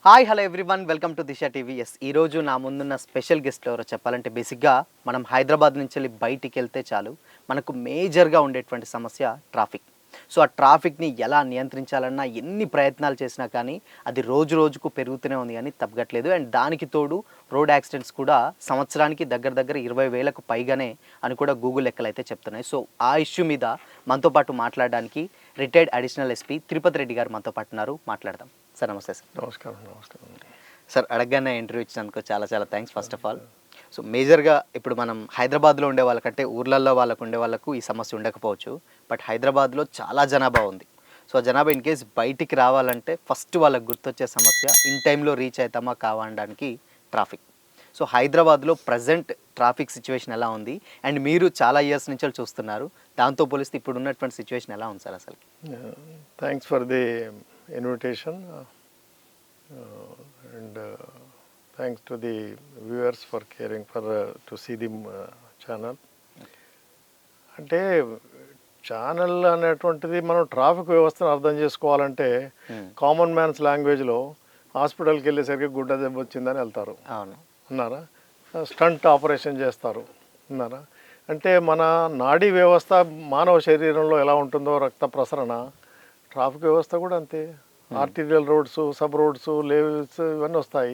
Hi hello everyone welcome to Disha TV. ఈరోజు నా ముందున్న స్పెషల్ గెస్ట్ ఎవరో చెప్పాలంటే బేసిక్గా మనం హైదరాబాద్ నుంచి వెళ్ళి బయటికి వెళ్తే చాలు మనకు మేజర్గా ఉండేటువంటి సమస్య ట్రాఫిక్. సో ఆ ట్రాఫిక్ని ఎలా నియంత్రించాలన్నా ఎన్ని ప్రయత్నాలు చేసినా కానీ అది రోజు రోజుకు పెరుగుతూనే ఉంది కానీ తగ్గట్లేదు. అండ్ దానికి తోడు రోడ్ యాక్సిడెంట్స్ కూడా సంవత్సరానికి దగ్గర దగ్గర 20,000కు పైగానే అని కూడా గూగుల్ లెక్కలు అయితే చెప్తున్నాయి. సో ఆ ఇష్యూ మీద మనతో పాటు మాట్లాడడానికి retired additional SP Tirupati Reddy గారు మనతో పాటు ఉన్నారు. మాట్లాడదాం. సార్ నమస్తే. సార్ నమస్కారం. సార్ అడగగానే ఇంటర్వ్యూ ఇచ్చినందుకు చాలా చాలా thanks first of all. So మేజర్గా ఇప్పుడు మనం హైదరాబాద్లో ఉండే వాళ్ళకంటే ఊర్లలో వాళ్ళకు ఉండే వాళ్ళకు ఈ సమస్య ఉండకపోవచ్చు, బట్ హైదరాబాద్లో చాలా జనాభా ఉంది. సో ఆ జనాభా ఇన్ కేస్ బయటికి రావాలంటే ఫస్ట్ వాళ్ళకి గుర్తొచ్చే సమస్య ఇన్ టైంలో రీచ్ అవుతామా కావడానికి ట్రాఫిక్. సో హైదరాబాద్లో ప్రజెంట్ ట్రాఫిక్ సిచ్యువేషన్ ఎలా ఉంది అండ్ మీరు చాలా ఇయర్స్ నుంచి చూస్తున్నారు, దాంతో పోలిస్తే ఇప్పుడు ఉన్నటువంటి సిచ్యువేషన్ ఎలా ఉంది సార్ అసలు? Thanks for the invitation and thanks to the viewers for caring for to see the channel. అంటే ఛానల్ అనేటువంటిది మనం ట్రాఫిక్ వ్యవస్థను అర్థం చేసుకోవాలంటే కామన్ మ్యాన్స్ లాంగ్వేజ్లో హాస్పిటల్కి వెళ్ళేసరికి గుడ్డ దెబ్బ వచ్చిందని వెళ్తారు అన్నారా, స్టంట్ ఆపరేషన్ చేస్తారు అన్నారా. అంటే మన నాడీ వ్యవస్థ మానవ శరీరంలో ఎలా ఉంటుందో రక్త ప్రసరణ, ట్రాఫిక్ వ్యవస్థ కూడా అంతే. Arterial roads, sub roads, leaves ఇవన్నీ వస్తాయి.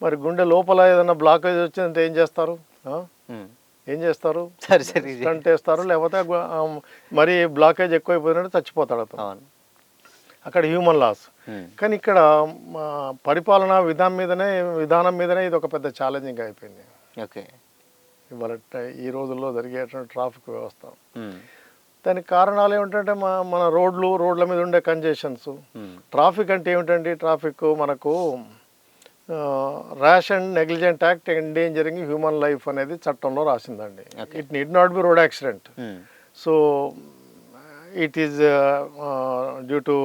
మరి గుండె లోపల ఏదైనా బ్లాకేజ్ వచ్చిందంటే ఏం చేస్తారు? స్టంట్ వేస్తారు, లేకపోతే మరి బ్లాకేజ్ ఎక్కువైపోయినట్టు చచ్చిపోతాడు అతను. అక్కడ హ్యూమన్ లాస్. కానీ ఇక్కడ పరిపాలనా విధానం మీదనే ఇది ఒక పెద్ద ఛాలెంజింగ్ అయిపోయింది. ఇవాళ ఈ రోజుల్లో జరిగేటువంటి ట్రాఫిక్ వ్యవస్థ. దానికి కారణాలు ఏమిటంటే మన రోడ్ల మీద ఉండే కంజెషన్స్. ట్రాఫిక్ అంటే ఏమిటండి? ట్రాఫిక్ మనకు rash and negligent act endangering human life అనేది చట్టంలో రాసిందండి. It need not be road accident. So it is due to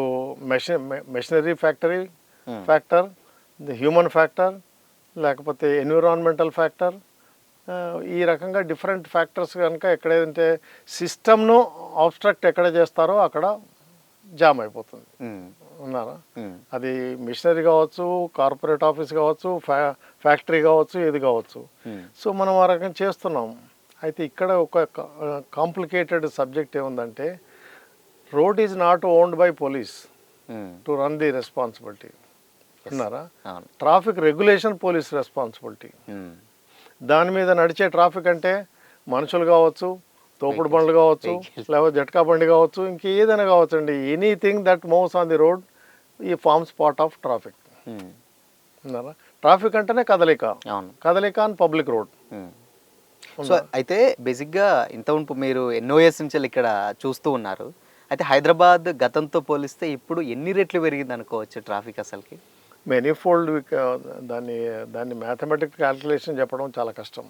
machinery factor, the human factor, లేకపోతే ఎన్విరాన్మెంటల్ ఫ్యాక్టర్. ఈ రకంగా డిఫరెంట్ ఫ్యాక్టర్స్ కనుక ఎక్కడైతే సిస్టమ్ను ఆబ్స్ట్రక్ట్ ఎక్కడ చేస్తారో అక్కడ జామ్ అయిపోతుంది. ఉన్నారా? అది మిషనరీ కావచ్చు, కార్పొరేట్ ఆఫీస్ కావచ్చు, ఫ్యాక్టరీ కావచ్చు, ఏది కావచ్చు. సో మనం ఆ రకంగా చేస్తున్నాం. అయితే ఇక్కడ ఒక కాంప్లికేటెడ్ సబ్జెక్ట్ ఏముందంటే, road is not owned by police to run the responsibility. ఉన్నారా? Traffic regulation police responsibility. దాని మీద నడిచే ట్రాఫిక్ అంటే మనుషులు కావచ్చు, తోపుడు బండ్లు కావచ్చు, లేకపోతే జట్కా బండి కావచ్చు, ఇంకేదైనా కావచ్చు అండి. Anything that moves on the road ఈ forms part of traffic. Traffic అంటేనే కదలిక ఆన్ పబ్లిక్ రోడ్. సో అయితే బేసిక్గా ఇంత మీరు ఎన్నో ఇయర్స్ నుంచి ఇక్కడ చూస్తూ ఉన్నారు. అయితే హైదరాబాద్ గతంతో పోలిస్తే ఇప్పుడు ఎన్ని రెట్లు పెరిగింది అనుకోవచ్చు ట్రాఫిక్ అసలుకి? మెనీఫోల్డ్. దాన్ని మ్యాథమెటిక్ క్యాల్కులేషన్ చెప్పడం చాలా కష్టం.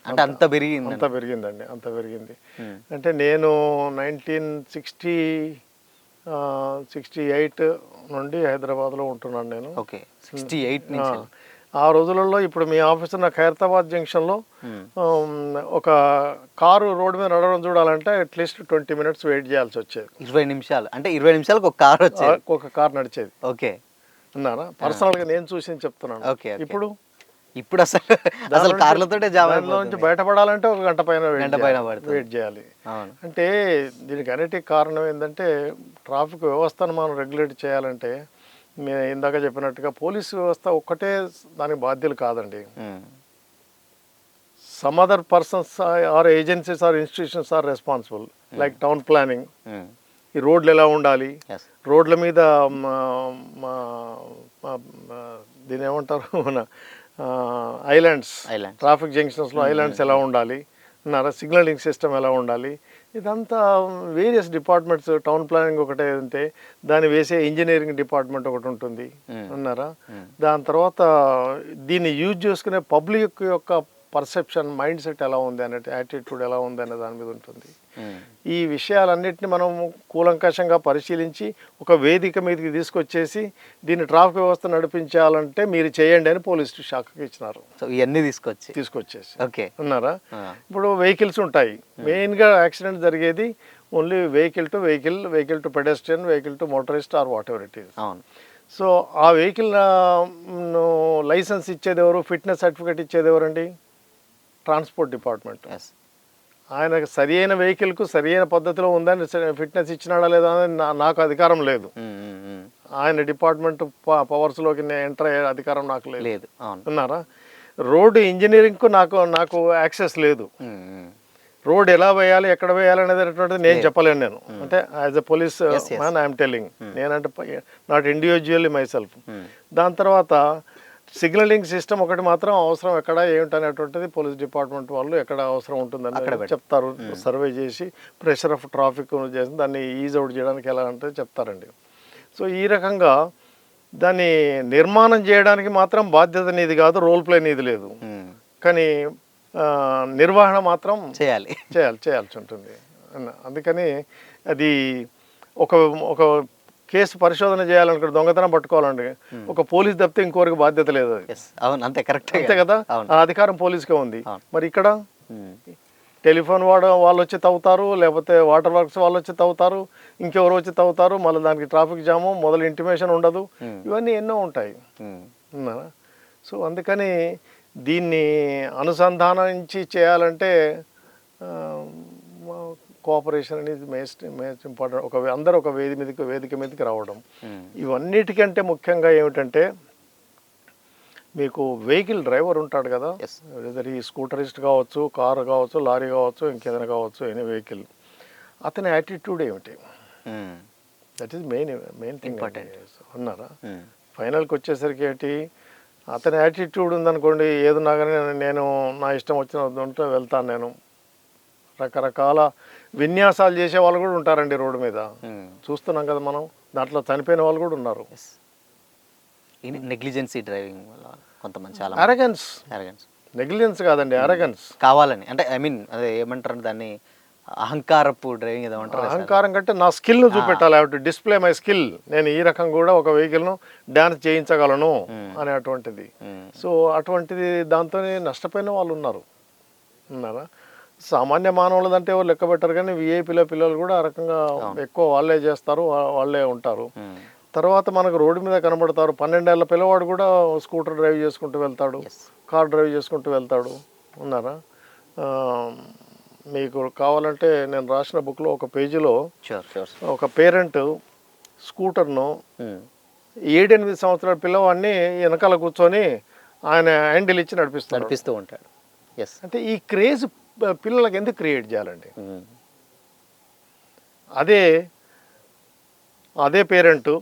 అంటే అంత పెరిగిందండి, అంత పెరిగింది. అంటే నేను 1968 నుండి హైదరాబాద్లో ఉంటున్నాను నేను. 68 ఆ రోజులలో ఇప్పుడు మీ ఆఫీస్ ఉన్న ఖైరతాబాద్ జంక్షన్లో ఒక కారు రోడ్డు మీద నడవడం చూడాలంటే అట్లీస్ట్ 20 minutes వెయిట్ చేయాల్సి వచ్చేది. 20 నిమిషాలు అంటే 20 నిమిషాలకు ఒక కార్ నడిచేది. ఓకే. ఉన్నారా? పర్సనల్గా నేను చూసి చెప్తున్నాను. ఇప్పుడు అసలు కార్లతోటే నుంచి బయటపడాలంటే ఒక గంట పైన వెయిట్ చేయాలి. అంటే దీనికి అన్నిటికీ కారణం ఏంటంటే, ట్రాఫిక్ వ్యవస్థను మనం రెగ్యులేట్ చేయాలంటే నేను ఇందాక చెప్పినట్టుగా పోలీస్ వ్యవస్థ ఒక్కటే దానికి బాధ్యులు కాదండి. Some other persons or agencies or institutions are responsible. Like town planning, ఈ రోడ్లు ఎలా ఉండాలి, రోడ్ల మీద దీని ఏమంటారు మన ఐలాండ్స్, ట్రాఫిక్ జంక్షన్స్లో ఐలాండ్స్ ఎలా ఉండాలి, సిగ్నలింగ్ సిస్టమ్ ఎలా ఉండాలి, ఇదంతా వేరియస్ డిపార్ట్మెంట్స్. టౌన్ ప్లానింగ్ ఒకటే ఉంటే దాన్ని వేసే ఇంజనీరింగ్ డిపార్ట్మెంట్ ఒకటి ఉంటుంది. అన్నారా? దాని తర్వాత దీన్ని యూజ్ చేసుకునే పబ్లిక్ యొక్క పర్సెప్షన్, మైండ్ సెట్ ఎలా ఉంది అనే, యాటిట్యూడ్ ఎలా ఉంది అనే దాని మీద ఉంటుంది. ఈ విషయాలన్నింటినీ మనం కూలంకషంగా పరిశీలించి ఒక వేదిక మీదకి తీసుకొచ్చేసి దీన్ని ట్రాఫిక్ వ్యవస్థ నడిపించాలంటే మీరు చేయండి అని పోలీస్ శాఖకి ఇచ్చినారు. సో ఇవన్నీ తీసుకొచ్చేసి ఉన్నారా? ఇప్పుడు వెహికల్స్ ఉంటాయి. మెయిన్గా యాక్సిడెంట్ జరిగేది only vehicle to pedestrian, vehicle to motorist or whatever it is. So ఆ వెహికల్ లైసెన్స్ ఇచ్చేది ఎవరు, ఫిట్నెస్ సర్టిఫికేట్ ఇచ్చేది ఎవరండి? Transport department. ఎస్. ఆయనకు సరి అయిన వెహికల్కు సరి అయిన పద్ధతిలో ఉందని ఫిట్నెస్ ఇచ్చినాడా లేదా అని నాకు అధికారం లేదు. ఆయన డిపార్ట్మెంట్ పవర్స్లోకి ఎంటర్ అయ్యే అధికారం నాకు లేదు. లేదు. అవును. అన్నారా? రోడ్డు ఇంజనీరింగ్కు నాకు యాక్సెస్ లేదు. రోడ్ ఎలా వేయాలి, ఎక్కడ వేయాలి అనేటువంటిది నేను చెప్పలేను. నేను అంటే as a police man I'm telling. నేనంటే నాట్ ఇండివిజువల్లీ మై సెల్ఫ్. దాని తర్వాత సిగ్నలింగ్ సిస్టమ్ ఒకటి మాత్రం అవసరం ఎక్కడ ఏమిటనేటువంటిది పోలీస్ డిపార్ట్మెంట్ వాళ్ళు ఎక్కడ అవసరం ఉంటుందని చెప్తారు. సర్వే చేసి ప్రెషర్ ఆఫ్ ట్రాఫిక్ చేసి దాన్ని ఈజ్ అవుట్ చేయడానికి ఎలా అంటే చెప్తారండి. సో ఈ రకంగా దాన్ని నిర్మాణం చేయడానికి మాత్రం బాధ్యత నీది కాదు, రోల్ ప్లే నీది లేదు. కానీ నిర్వహణ మాత్రం చేయాల్సి ఉంటుంది. అందుకని అది ఒక కేసు పరిశోధన చేయాలనుకుంటే, దొంగతనం పట్టుకోవాలండి, ఒక పోలీస్ తప్పితే ఇంకోరికి బాధ్యత లేదు. అది అంతే కదా, ఆ అధికారం పోలీస్కే ఉంది. మరి ఇక్కడ టెలిఫోన్ వాళ్ళు వచ్చి తవ్వుతారు, లేకపోతే వాటర్ వర్క్స్ వాళ్ళు వచ్చి తవ్వుతారు, ఇంకెవరు వచ్చి తవ్వుతారు, మళ్ళీ దానికి ట్రాఫిక్ జాము, మొదలు ఇంటిమేషన్ ఉండదు, ఇవన్నీ ఎన్నో ఉంటాయి. సో అందుకని దీన్ని అనుసంధానించి చేయాలంటే కోఆపరేషన్ అనేది మోస్ట్ ఇంపార్టెంట్. అందరూ ఒక వేదిక మీదకి రావడం. ఇవన్నిటికంటే ముఖ్యంగా ఏమిటంటే, మీకు వెహికల్ డ్రైవర్ ఉంటాడు కదా, ఈ స్కూటరిస్ట్ కావచ్చు, కారు కావచ్చు, లారీ కావచ్చు, ఇంకేదైనా కావచ్చు, ఎనీ వెహికల్, అతని యాటిట్యూడ్ ఏమిటి? దట్ ఈస్ మెయిన్ థింగ్ అన్నారా? ఫైనల్కి వచ్చేసరికి ఏంటి, అతని యాటిట్యూడ్ ఉందనుకోండి, ఏదున్నా కానీ నేను నా ఇష్టం వచ్చిన ఉంటే వెళ్తాను. నేను రకరకాల విన్యాసాలు చేసే వాళ్ళు కూడా ఉంటారండి రోడ్డు మీద, చూస్తున్నాం కదా మనం. దాంట్లో చనిపోయిన వాళ్ళు కూడా ఉన్నారు. నెగ్లిజెన్సీ డ్రైవింగ్ వల్ల కొంతమంది చాలా అరగెన్స్ నెగ్లిజెన్స్ కాదండి, అరగెన్స్ కావాలని, అంటే ఐ మీన్ అదే ఏమంటారు దాన్ని, అహంకారపు డ్రైవింగ్ ఏమంటారు. అహంకారం కంటే నా స్కిల్ను చూపెట్టాలి, I have to display my skill. నేను ఈ రకం కూడా ఒక వెహికల్ను డ్యాన్స్ చేయించగలను అనేటువంటిది. సో అటువంటిది దాంతో నష్టపోయిన వాళ్ళు ఉన్నారా? సామాన్య మానవులదంటే ఎవరు లెక్క పెట్టరు, కానీ విఐపీల పిల్లలు కూడా ఆ రకంగా ఎక్కువ వాళ్ళే చేస్తారు, వాళ్ళే ఉంటారు. తర్వాత మనకు రోడ్డు మీద కనబడతారు. 12 ఏళ్ల పిల్లవాడు కూడా స్కూటర్ డ్రైవ్ చేసుకుంటూ వెళ్తాడు, కార్ డ్రైవ్ చేసుకుంటూ వెళ్తాడు. ఉన్నారా? మీకు కావాలంటే నేను రాసిన బుక్లో ఒక పేజీలో ఒక పేరెంట్ స్కూటర్ను 7-8 సంవత్సరాల పిల్లవాడిని వెనకాల కూర్చొని ఆయన హ్యాండిల్ ఇచ్చి నడిపిస్తూ ఉంటాడు. అంటే ఈ క్రేజ్ పిల్లలకి ఎందుకు క్రియేట్ చేయాలండి? అదే పేరెంట్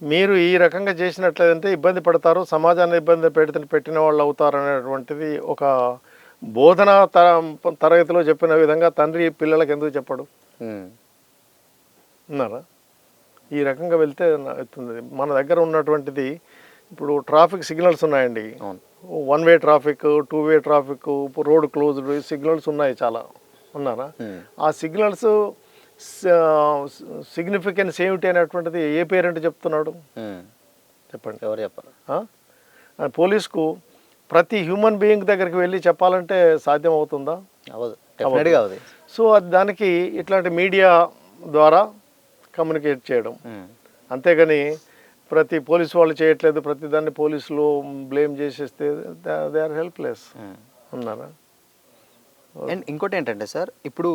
మీరు ఈ రకంగా చేసినట్లయితే ఇబ్బంది పడతారు, సమాజాన్ని ఇబ్బంది పెట్టిన వాళ్ళు అవుతారు అనేటువంటిది ఒక బోధన తరగతిలో చెప్పిన విధంగా తండ్రి పిల్లలకు ఎందుకు చెప్పడు? ఉన్నారా? ఈ రకంగా వెళ్తే అవుతుంది. మన దగ్గర ఉన్నటువంటిది ఇప్పుడు ట్రాఫిక్ సిగ్నల్స్ ఉన్నాయండి. 1 way traffic, 2 way traffic, road closed signals ఉన్నాయి చాలా. ఉన్నారా? ఆ సిగ్నల్స్ సిగ్నిఫికెన్స్ ఏమిటి అనేటువంటిది ఏ పేరెంట్ చెప్తున్నాడు? చెప్పండి, ఎవరు చెప్పారు? పోలీస్కు ప్రతి హ్యూమన్ బీయింగ్ దగ్గరికి వెళ్ళి చెప్పాలంటే సాధ్యం అవుతుందా? అవ్వదు. సో దానికి ఇట్లాంటి మీడియా ద్వారా కమ్యూనికేట్ చేయడం, అంతేగాని ప్రతి పోలీసు వాళ్ళు చేయట్లేదు, ప్రతి దాన్ని పోలీసులు బ్లేమ్ చేసేస్తే దే ఆర్ హెల్ప్లెస్. ఉన్నారా? అండ్ ఇంకోటి ఏంటంటే సార్, ఇప్పుడు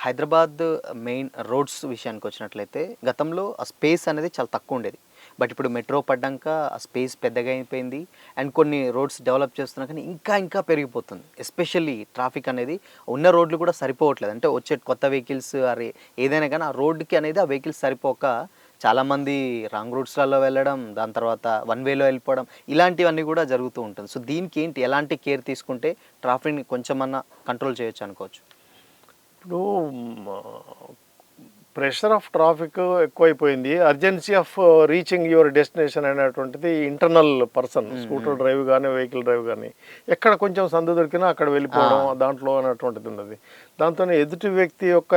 హైదరాబాద్ మెయిన్ రోడ్స్ విషయానికి వచ్చినట్లయితే గతంలో ఆ స్పేస్ అనేది చాలా తక్కువ ఉండేది. బట్ ఇప్పుడు మెట్రో పడ్డాక ఆ స్పేస్ పెద్దగా అయిపోయింది. అండ్ కొన్ని రోడ్స్ డెవలప్ చేస్తున్నా కానీ ఇంకా పెరిగిపోతుంది. ఎస్పెషల్లీ ట్రాఫిక్ అనేది ఉన్న రోడ్లు కూడా సరిపోవట్లేదు. అంటే వచ్చే కొత్త వెహికల్స్ ఏదైనా కానీ ఆ రోడ్డుకి అనేది ఆ వెహికల్స్ సరిపోక చాలామంది రాంగ్ రూట్స్లలో వెళ్ళడం, దాని తర్వాత 1 వేలో వెళ్ళిపోవడం, ఇలాంటివన్నీ కూడా జరుగుతూ ఉంటుంది. సో దీనికి ఏంటి, ఎలాంటి కేర్ తీసుకుంటే ట్రాఫిక్ని కొంచెమన్నా కంట్రోల్ చేయొచ్చు అనుకోవచ్చు? ఇప్పుడు ప్రెషర్ ఆఫ్ ట్రాఫిక్ ఎక్కువైపోయింది. Urgency of reaching your destination అనేటువంటిది ఇంటర్నల్ పర్సన్, స్కూటర్ డ్రైవ్ కానీ వెహికల్ డ్రైవ్ కానీ, ఎక్కడ కొంచెం సందు దొరికినా అక్కడ వెళ్ళిపోవడం దాంట్లో అనేటువంటిది ఉన్నది. దాంతో ఎదుటి వ్యక్తి యొక్క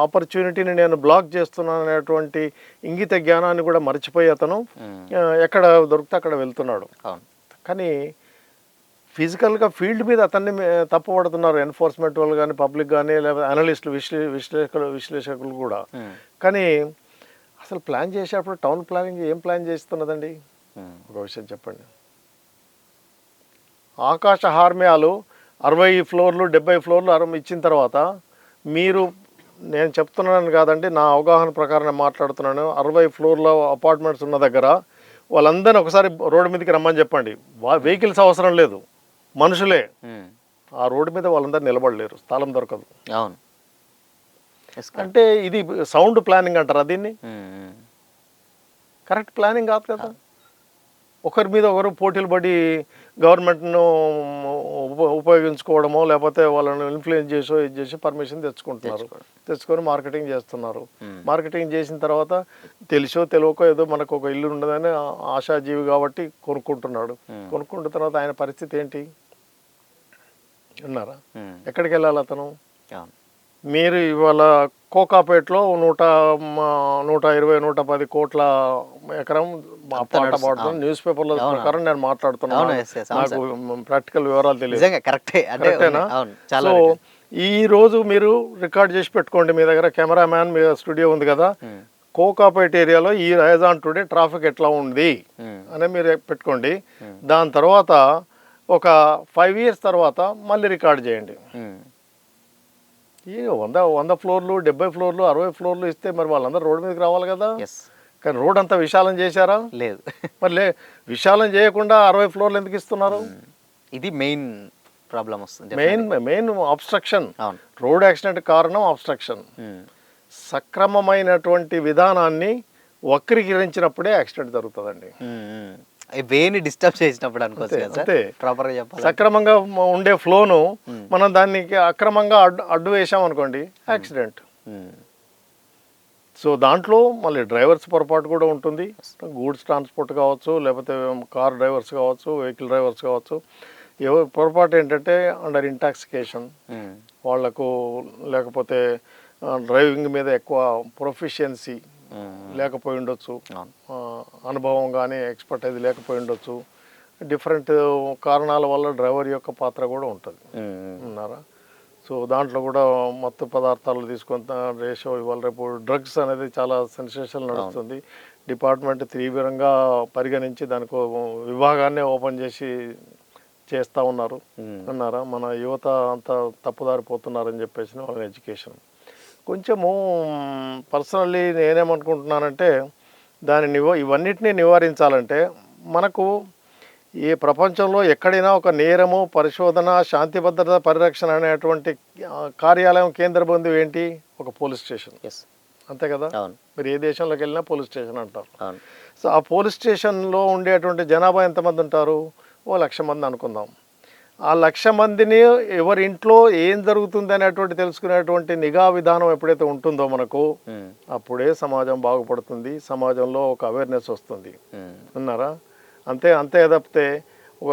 ఆపర్చునిటీని నేను బ్లాక్ చేస్తున్నాను అనేటువంటి ఇంగిత జ్ఞానాన్ని కూడా మర్చిపోయి అతను ఎక్కడ దొరికితే అక్కడ వెళ్తున్నాడు. కానీ ఫిజికల్గా ఫీల్డ్ మీద అతన్ని తప్పుపడుతున్నారు ఎన్ఫోర్స్మెంట్ వాళ్ళు కానీ, పబ్లిక్ కానీ, లేకపోతే అనలిస్టులు, విశ్లేషకులు కూడా. కానీ అసలు ప్లాన్ చేసేటప్పుడు టౌన్ ప్లానింగ్ ఏం ప్లాన్ చేస్తున్నదండి? ఒక విషయం చెప్పండి. ఆకాశ హార్మ్యాలు 60 ఫ్లోర్లు 70 ఫ్లోర్లు ఇచ్చిన తర్వాత మీరు, నేను చెప్తున్నాను కాదండి, నా అవగాహన ప్రకారం నేను మాట్లాడుతున్నాను, 60 ఫ్లోర్ల అపార్ట్మెంట్స్ ఉన్న దగ్గర వాళ్ళందరినీ ఒకసారి రోడ్డు మీదకి రమ్మని చెప్పండి. వెహికల్స్ అవసరం లేదు, మనుషులే ఆ రోడ్డు మీద వాళ్ళందరూ నిలబడలేరు, స్థలం దొరకదు. అవును. అంటే ఇది సౌండ్ ప్లానింగ్ అంటారా దీన్ని? కరెక్ట్ ప్లానింగ్ కాదు కదా. ఒకరి మీద ఒకరు పోటీలు పడి గవర్నమెంట్ను ఉపయోగించుకోవడమో లేకపోతే వాళ్ళని ఇన్ఫ్లుయెన్స్ చేసి పర్మిషన్ తెచ్చుకొని మార్కెటింగ్ చేస్తున్నారు. మార్కెటింగ్ చేసిన తర్వాత తెలిసో తెలియకో ఏదో మనకు ఒక ఇల్లు ఉండదని ఆశాజీవి కాబట్టి కొనుక్కుంటున్నాడు. కొనుక్కుంటున్న తర్వాత ఆయన పరిస్థితి ఏంటి? ఉన్నారా? ఎక్కడికి వెళ్ళాలి అతను? మీరు ఇవాళ కోకాపేటలో 120 110 కోట్ల ఎకరం పాట పాడుతుంది, న్యూస్ పేపర్లో ప్రకారం నేను మాట్లాడుతున్నాను, నాకు ప్రాక్టికల్ వివరాలు తెలియదు. కరెక్టేనా? సో ఈ రోజు మీరు రికార్డ్ చేసి పెట్టుకోండి, మీ దగ్గర కెమెరామ్యాన్, మీ స్టూడియో ఉంది కదా, కోకాపేట ఏరియాలో ఈ రైజాన్ టుడే ట్రాఫిక్ ఎట్లా ఉంది అని మీరు పెట్టుకోండి. దాని తర్వాత ఒక 5 years తర్వాత మళ్ళీ రికార్డ్ చేయండి. ఈ 100 ఫ్లోర్లు 70 ఫ్లోర్లు 60 ఫ్లోర్లు ఇస్తే మరి వాళ్ళందరూ రోడ్డు మీదకి రావాలి కదా. కానీ రోడ్ అంతా విశాలం చేశారా? లేదు. మరి విశాలం చేయకుండా 60 ఫ్లోర్లు ఎందుకు ఇస్తున్నారు? ఇది మెయిన్ ప్రాబ్లం వస్తుంది. Main obstruction. రోడ్ యాక్సిడెంట్ కారణం అబ్స్ట్రక్షన్. సక్రమమైనటువంటి విధానాన్ని వక్రీకరించినప్పుడే యాక్సిడెంట్ జరుగుతుందండి. వేని డిస్టర్బ్ చేసినప్పుడు అనుకోవచ్చు కదా సార్, ప్రాపర్గా చెప్పాలి. సక్రమంగా ఉండే ఫ్లోను మనం దానికి అక్రమంగా అడ్డు వేసాం అనుకోండి, యాక్సిడెంట్. సో దాంట్లో మళ్ళీ డ్రైవర్స్ పొరపాటు కూడా ఉంటుంది. గూడ్స్ ట్రాన్స్పోర్ట్ కావచ్చు, లేకపోతే కార్ డ్రైవర్స్ కావచ్చు, వెహికల్ డ్రైవర్స్ కావచ్చు. పొరపాటు ఏంటంటే అండర్ ఇంటాక్సికేషన్ వాళ్లకు, లేకపోతే డ్రైవింగ్ మీద ఎక్కువ ప్రొఫిషియన్సీ లేకపోయి ఉండొచ్చు, అనుభవం కానీ ఎక్స్పర్టైజ్ లేకపోయి ఉండొచ్చు. డిఫరెంట్ కారణాల వల్ల డ్రైవర్ యొక్క పాత్ర కూడా ఉంటుంది. ఉన్నారా? సో దాంట్లో కూడా మత్తు పదార్థాలు తీసుకొని రేషో, ఇవాళ రేపు డ్రగ్స్ అనేది చాలా సెన్సేషన్ నడుస్తుంది. డిపార్ట్మెంట్ తీవ్రంగా పరిగణించి దానికి విభాగాన్నే ఓపెన్ చేస్తూ ఉన్నారు. అన్నారా? మన యువత అంతా తప్పుదారిపోతున్నారని చెప్పేసి వాళ్ళ ఎడ్యుకేషన్ కొంచెము పర్సనల్లీ నేనేమనుకుంటున్నానంటే, ఇవన్నిటినీ నివారించాలంటే మనకు ఈ ప్రపంచంలో ఎక్కడైనా ఒక నేరము, పరిశోధన, శాంతి భద్రత పరిరక్షణ అనేటువంటి కార్యాలయం కేంద్ర బిందువు ఏంటి? ఒక పోలీస్ స్టేషన్. అంతే కదా. మీరు ఏ దేశంలోకి వెళ్ళినా పోలీస్ స్టేషన్ అంటారు. సో ఆ పోలీస్ స్టేషన్లో ఉండేటువంటి జనాభా ఎంతమంది ఉంటారు? 1,00,000 మంది అనుకుందాం. ఆ 1,00,000 మందిని ఎవరి ఇంట్లో ఏం జరుగుతుంది అనేటువంటి తెలుసుకునేటువంటి నిఘా విధానం ఎప్పుడైతే ఉంటుందో మనకు, అప్పుడే సమాజం బాగుపడుతుంది, సమాజంలో ఒక అవేర్నెస్ వస్తుంది. ఉన్నారా? అంతే తప్పితే ఒక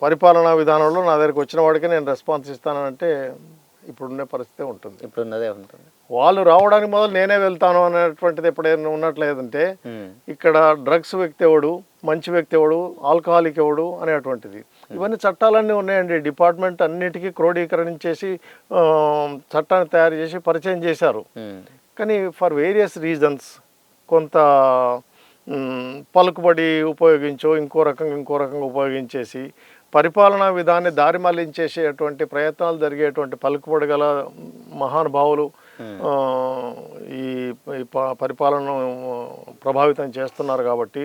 పరిపాలనా విధానంలో నా దగ్గరికి వచ్చిన వాడికి నేను రెస్పాన్స్ ఇస్తానంటే ఇప్పుడున్న పరిస్థితి ఉంటుంది. ఇప్పుడున్నదే ఉంటుంది. వాళ్ళు రావడానికి మొదలు నేనే వెళ్తాను అనేటువంటిది ఎప్పుడైనా ఉన్నట్లేదంటే, ఇక్కడ డ్రగ్స్ వ్యక్తి ఎవడు, మంచి వ్యక్తి ఎవడు, ఆల్కహాలిక్ ఎవడు అనేటువంటిది, ఇవన్నీ చట్టాలన్నీ ఉన్నాయండి. డిపార్ట్మెంట్ అన్నిటికీ క్రోడీకరించేసి చట్టాన్ని తయారు చేసి పరిచయం చేశారు. కానీ ఫర్ వేరియస్ రీజన్స్ కొంత పలుకుబడి ఉపయోగించో ఇంకో రకంగా ఉపయోగించేసి పరిపాలనా విధాన్ని దారి మళ్లించేసేటువంటి ప్రయత్నాలు జరిగేటువంటి పలుకుబడి గల మహానుభావులు ఈ పరిపాలనను ప్రభావితం చేస్తున్నారు. కాబట్టి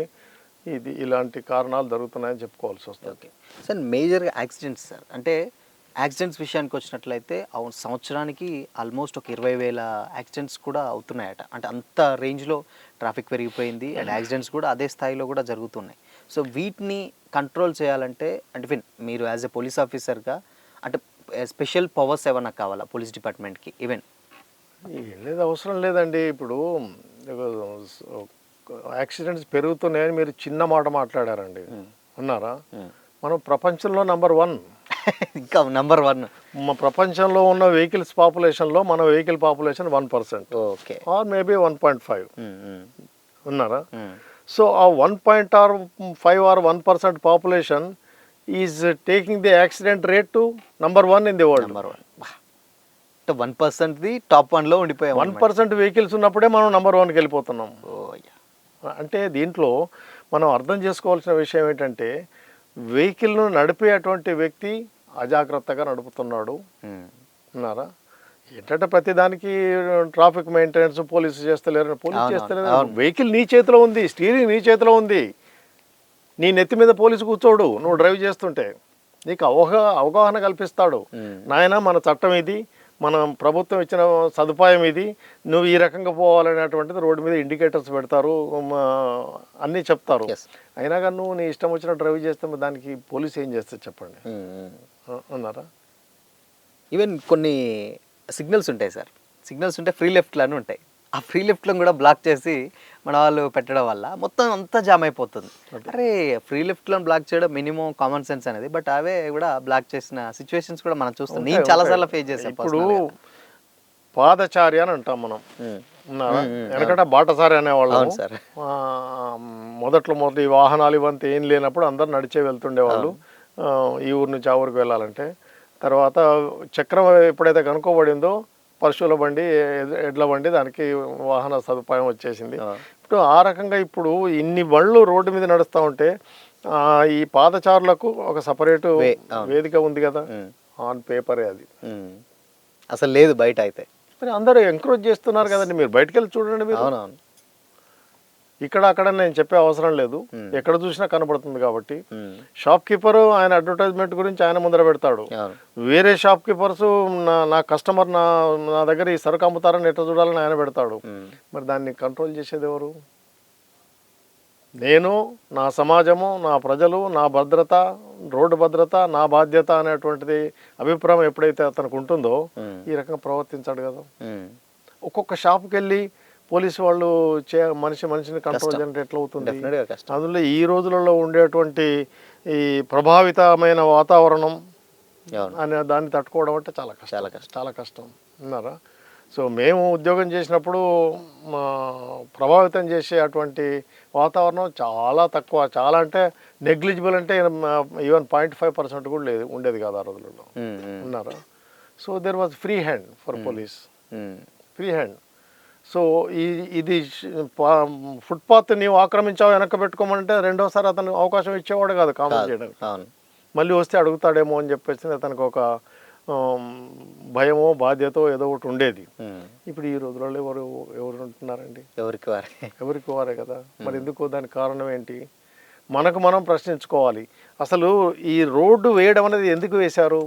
ఇలాంటి కారణాలు జరుగుతున్నాయని చెప్పుకోవాల్సి వస్తుంది. ఓకే సార్, మేజర్గా యాక్సిడెంట్స్ సార్, అంటే యాక్సిడెంట్స్ విషయానికి వచ్చినట్లయితే సంవత్సరానికి ఆల్మోస్ట్ ఒక 20,000 యాక్సిడెంట్స్ కూడా అవుతున్నాయట. అంటే అంత రేంజ్లో ట్రాఫిక్ పెరిగిపోయింది అండ్ యాక్సిడెంట్స్ కూడా అదే స్థాయిలో కూడా జరుగుతున్నాయి. సో వీటిని కంట్రోల్ చేయాలంటే, అంటే మీరు యాజ్ ఎ పోలీస్ ఆఫీసర్గా అంటే స్పెషల్ పవర్స్ ఏమన్నా కావాలా పోలీస్ డిపార్ట్మెంట్కి? ఈవెన్ లేదు, అవసరం లేదండి. ఇప్పుడు యాక్సిడెంట్స్ పెరుగుతున్నాయని మీరు చిన్న మాట మాట్లాడారండి. అన్నారా? మనం ప్రపంచంలో నంబర్ 1, ఇంకా నంబర్ 1 ప్రపంచంలో ఉన్న వెహికల్స్ పాపులేషన్లో మన vehicle population 1%, okay, or maybe 1.5. ఉన్నారా? సో ఆ 1.5 or 1% population is taking the accident rate to number 1 in the world. 1%ది టాప్ 1లో ఉండిపోయాం 1% వెహికల్స్ ఉన్నప్పుడే మనం నెంబర్ 1కి వెళ్ళిపోతున్నాం. ఓ అంటే దీంట్లో మనం అర్థం చేసుకోవాల్సిన విషయం ఏంటంటే వెహికల్ను నడిపేటువంటి వ్యక్తి అజాగ్రత్తగా నడుపుతున్నాడు అన్నారా. ఏంటంటే ప్రతిదానికి ట్రాఫిక్ మెయింటెనెన్స్ పోలీసు చేస్తలేరు, పోలీసు చేస్తలేరు. వెహికల్ నీ చేతిలో ఉంది, స్టీరింగ్ నీ చేతిలో ఉంది, నీ నెత్తి మీద పోలీసు కూర్చోడు నువ్వు డ్రైవ్ చేస్తుంటే. నీకు అవగాహన కల్పిస్తాడు, నాయన మన చట్టం ఇది, మన ప్రభుత్వం ఇచ్చిన సదుపాయం ఇది, నువ్వు ఈ రకంగా పోవాలనేటువంటిది రోడ్డు మీద ఇండికేటర్స్ పెడతారు, అన్నీ చెప్తారు. అయినా కానీ నువ్వు నీ ఇష్టం వచ్చిన డ్రైవ్ చేస్తే దానికి పోలీసు ఏం చేస్తుంది చెప్పండి అన్నారా. ఈవెన్ కొన్ని సిగ్నల్స్ ఉంటాయి సార్, సిగ్నల్స్ ఉంటే ఫ్రీ లెఫ్ట్లను ఉంటాయి, ఆ ఫ్రీ లెఫ్ట్లను కూడా బ్లాక్ చేసి మన వాళ్ళు పెట్టడం వల్ల మొత్తం అంతా జామ్ అయిపోతుంది. అరే ఫ్రీ లెఫ్ట్లను బ్లాక్ చేయడం మినిమం కామన్ సెన్స్ అనేది, బట్ అవే కూడా బ్లాక్ చేసిన సిచ్యువేషన్స్ కూడా మనం చూస్తాం. నేను చాలాసార్లు ఫేస్ చేశాను. ఇప్పుడు పాదచారి అని అంటాం మనం, వెనకట బాటసారి అనేవాళ్ళు సార్. మొదటి వాహనాలు ఇవంతా ఏం లేనప్పుడు అందరు నడిచే వెళ్తుండేవాళ్ళు ఈ ఊరు నుంచి ఆ ఊరికి వెళ్ళాలంటే. తర్వాత చక్రం ఎప్పుడైతే కనుక్కోబడిందో పశువుల బండి, ఎడ్ల బండి, దానికి వాహన సదుపాయం వచ్చేసింది. ఇప్పుడు ఆ రకంగా ఇప్పుడు ఇన్ని బండ్లు రోడ్డు మీద నడుస్తూ ఉంటే ఈ పాదచారులకు ఒక సపరేటు వేదిక ఉంది కదా, ఆన్ పేపరే అది అసలు లేదు బయట. అయితే మరి అందరూ ఎంకరేజ్ చేస్తున్నారు కదండి, మీరు బయటకు వెళ్ళి చూడండి. మీరు అవునవును, ఇక్కడ అక్కడ నేను చెప్పే అవసరం లేదు, ఎక్కడ చూసినా కనబడుతుంది. కాబట్టి షాప్ కీపర్ ఆయన అడ్వర్టైజ్మెంట్ గురించి ఆయన ముందర పెడతాడు, వేరే షాప్ కీపర్స్ నా కస్టమర్ నా దగ్గర ఈ సరుకు అమ్ముతారని ఎట్లా చూడాలని ఆయన పెడతాడు. మరి దాన్ని కంట్రోల్ చేసేది ఎవరు? నేను, నా సమాజము, నా ప్రజలు, నా భద్రత, రోడ్డు భద్రత నా బాధ్యత అనేటువంటిది అభిప్రాయం ఎప్పుడైతే అతనికి ఉంటుందో ఈ రకంగా ప్రవర్తించాడు కదా. ఒక్కొక్క షాప్కి వెళ్ళి పోలీసు వాళ్ళు మనిషిని కంట్రోల్ చేయడం ఎట్లా అవుతుంది? అందులో ఈ రోజులలో ఉండేటువంటి ఈ ప్రభావితమైన వాతావరణం అనే దాన్ని తట్టుకోవడం అంటే చాలా కష్టం అన్నారా. సో మేము ఉద్యోగం చేసినప్పుడు ప్రభావితం చేసే అటువంటి వాతావరణం చాలా తక్కువ, చాలా అంటే నెగ్లిజిబుల్, అంటే ఈవెన్ 0.5% కూడా ఉండేది కాదు ఆ రోజులలో ఉన్నారా. So there was free hand for police, free hand. So ఇది ఫుట్పాత్ నీవు ఆక్రమించావు వెనక్కి పెట్టుకోమంటే రెండోసారి అతను అవకాశం ఇచ్చేవాడు కాదు కామెంట్ చేయడానికి. మళ్ళీ వస్తే అడుగుతాడేమో అని చెప్పేసి అతనికి ఒక భయమో బాధ్యతో ఏదో ఒకటి ఉండేది. ఇప్పుడు ఈ రోజులలో ఎవరు ఉంటున్నారండి? ఎవరికి వారే కదా. మరి ఎందుకు? దానికి కారణం ఏంటి? మనకు మనం ప్రశ్నించుకోవాలి. అసలు ఈ రోడ్డు వేయడం అనేది ఎందుకు వేశారు?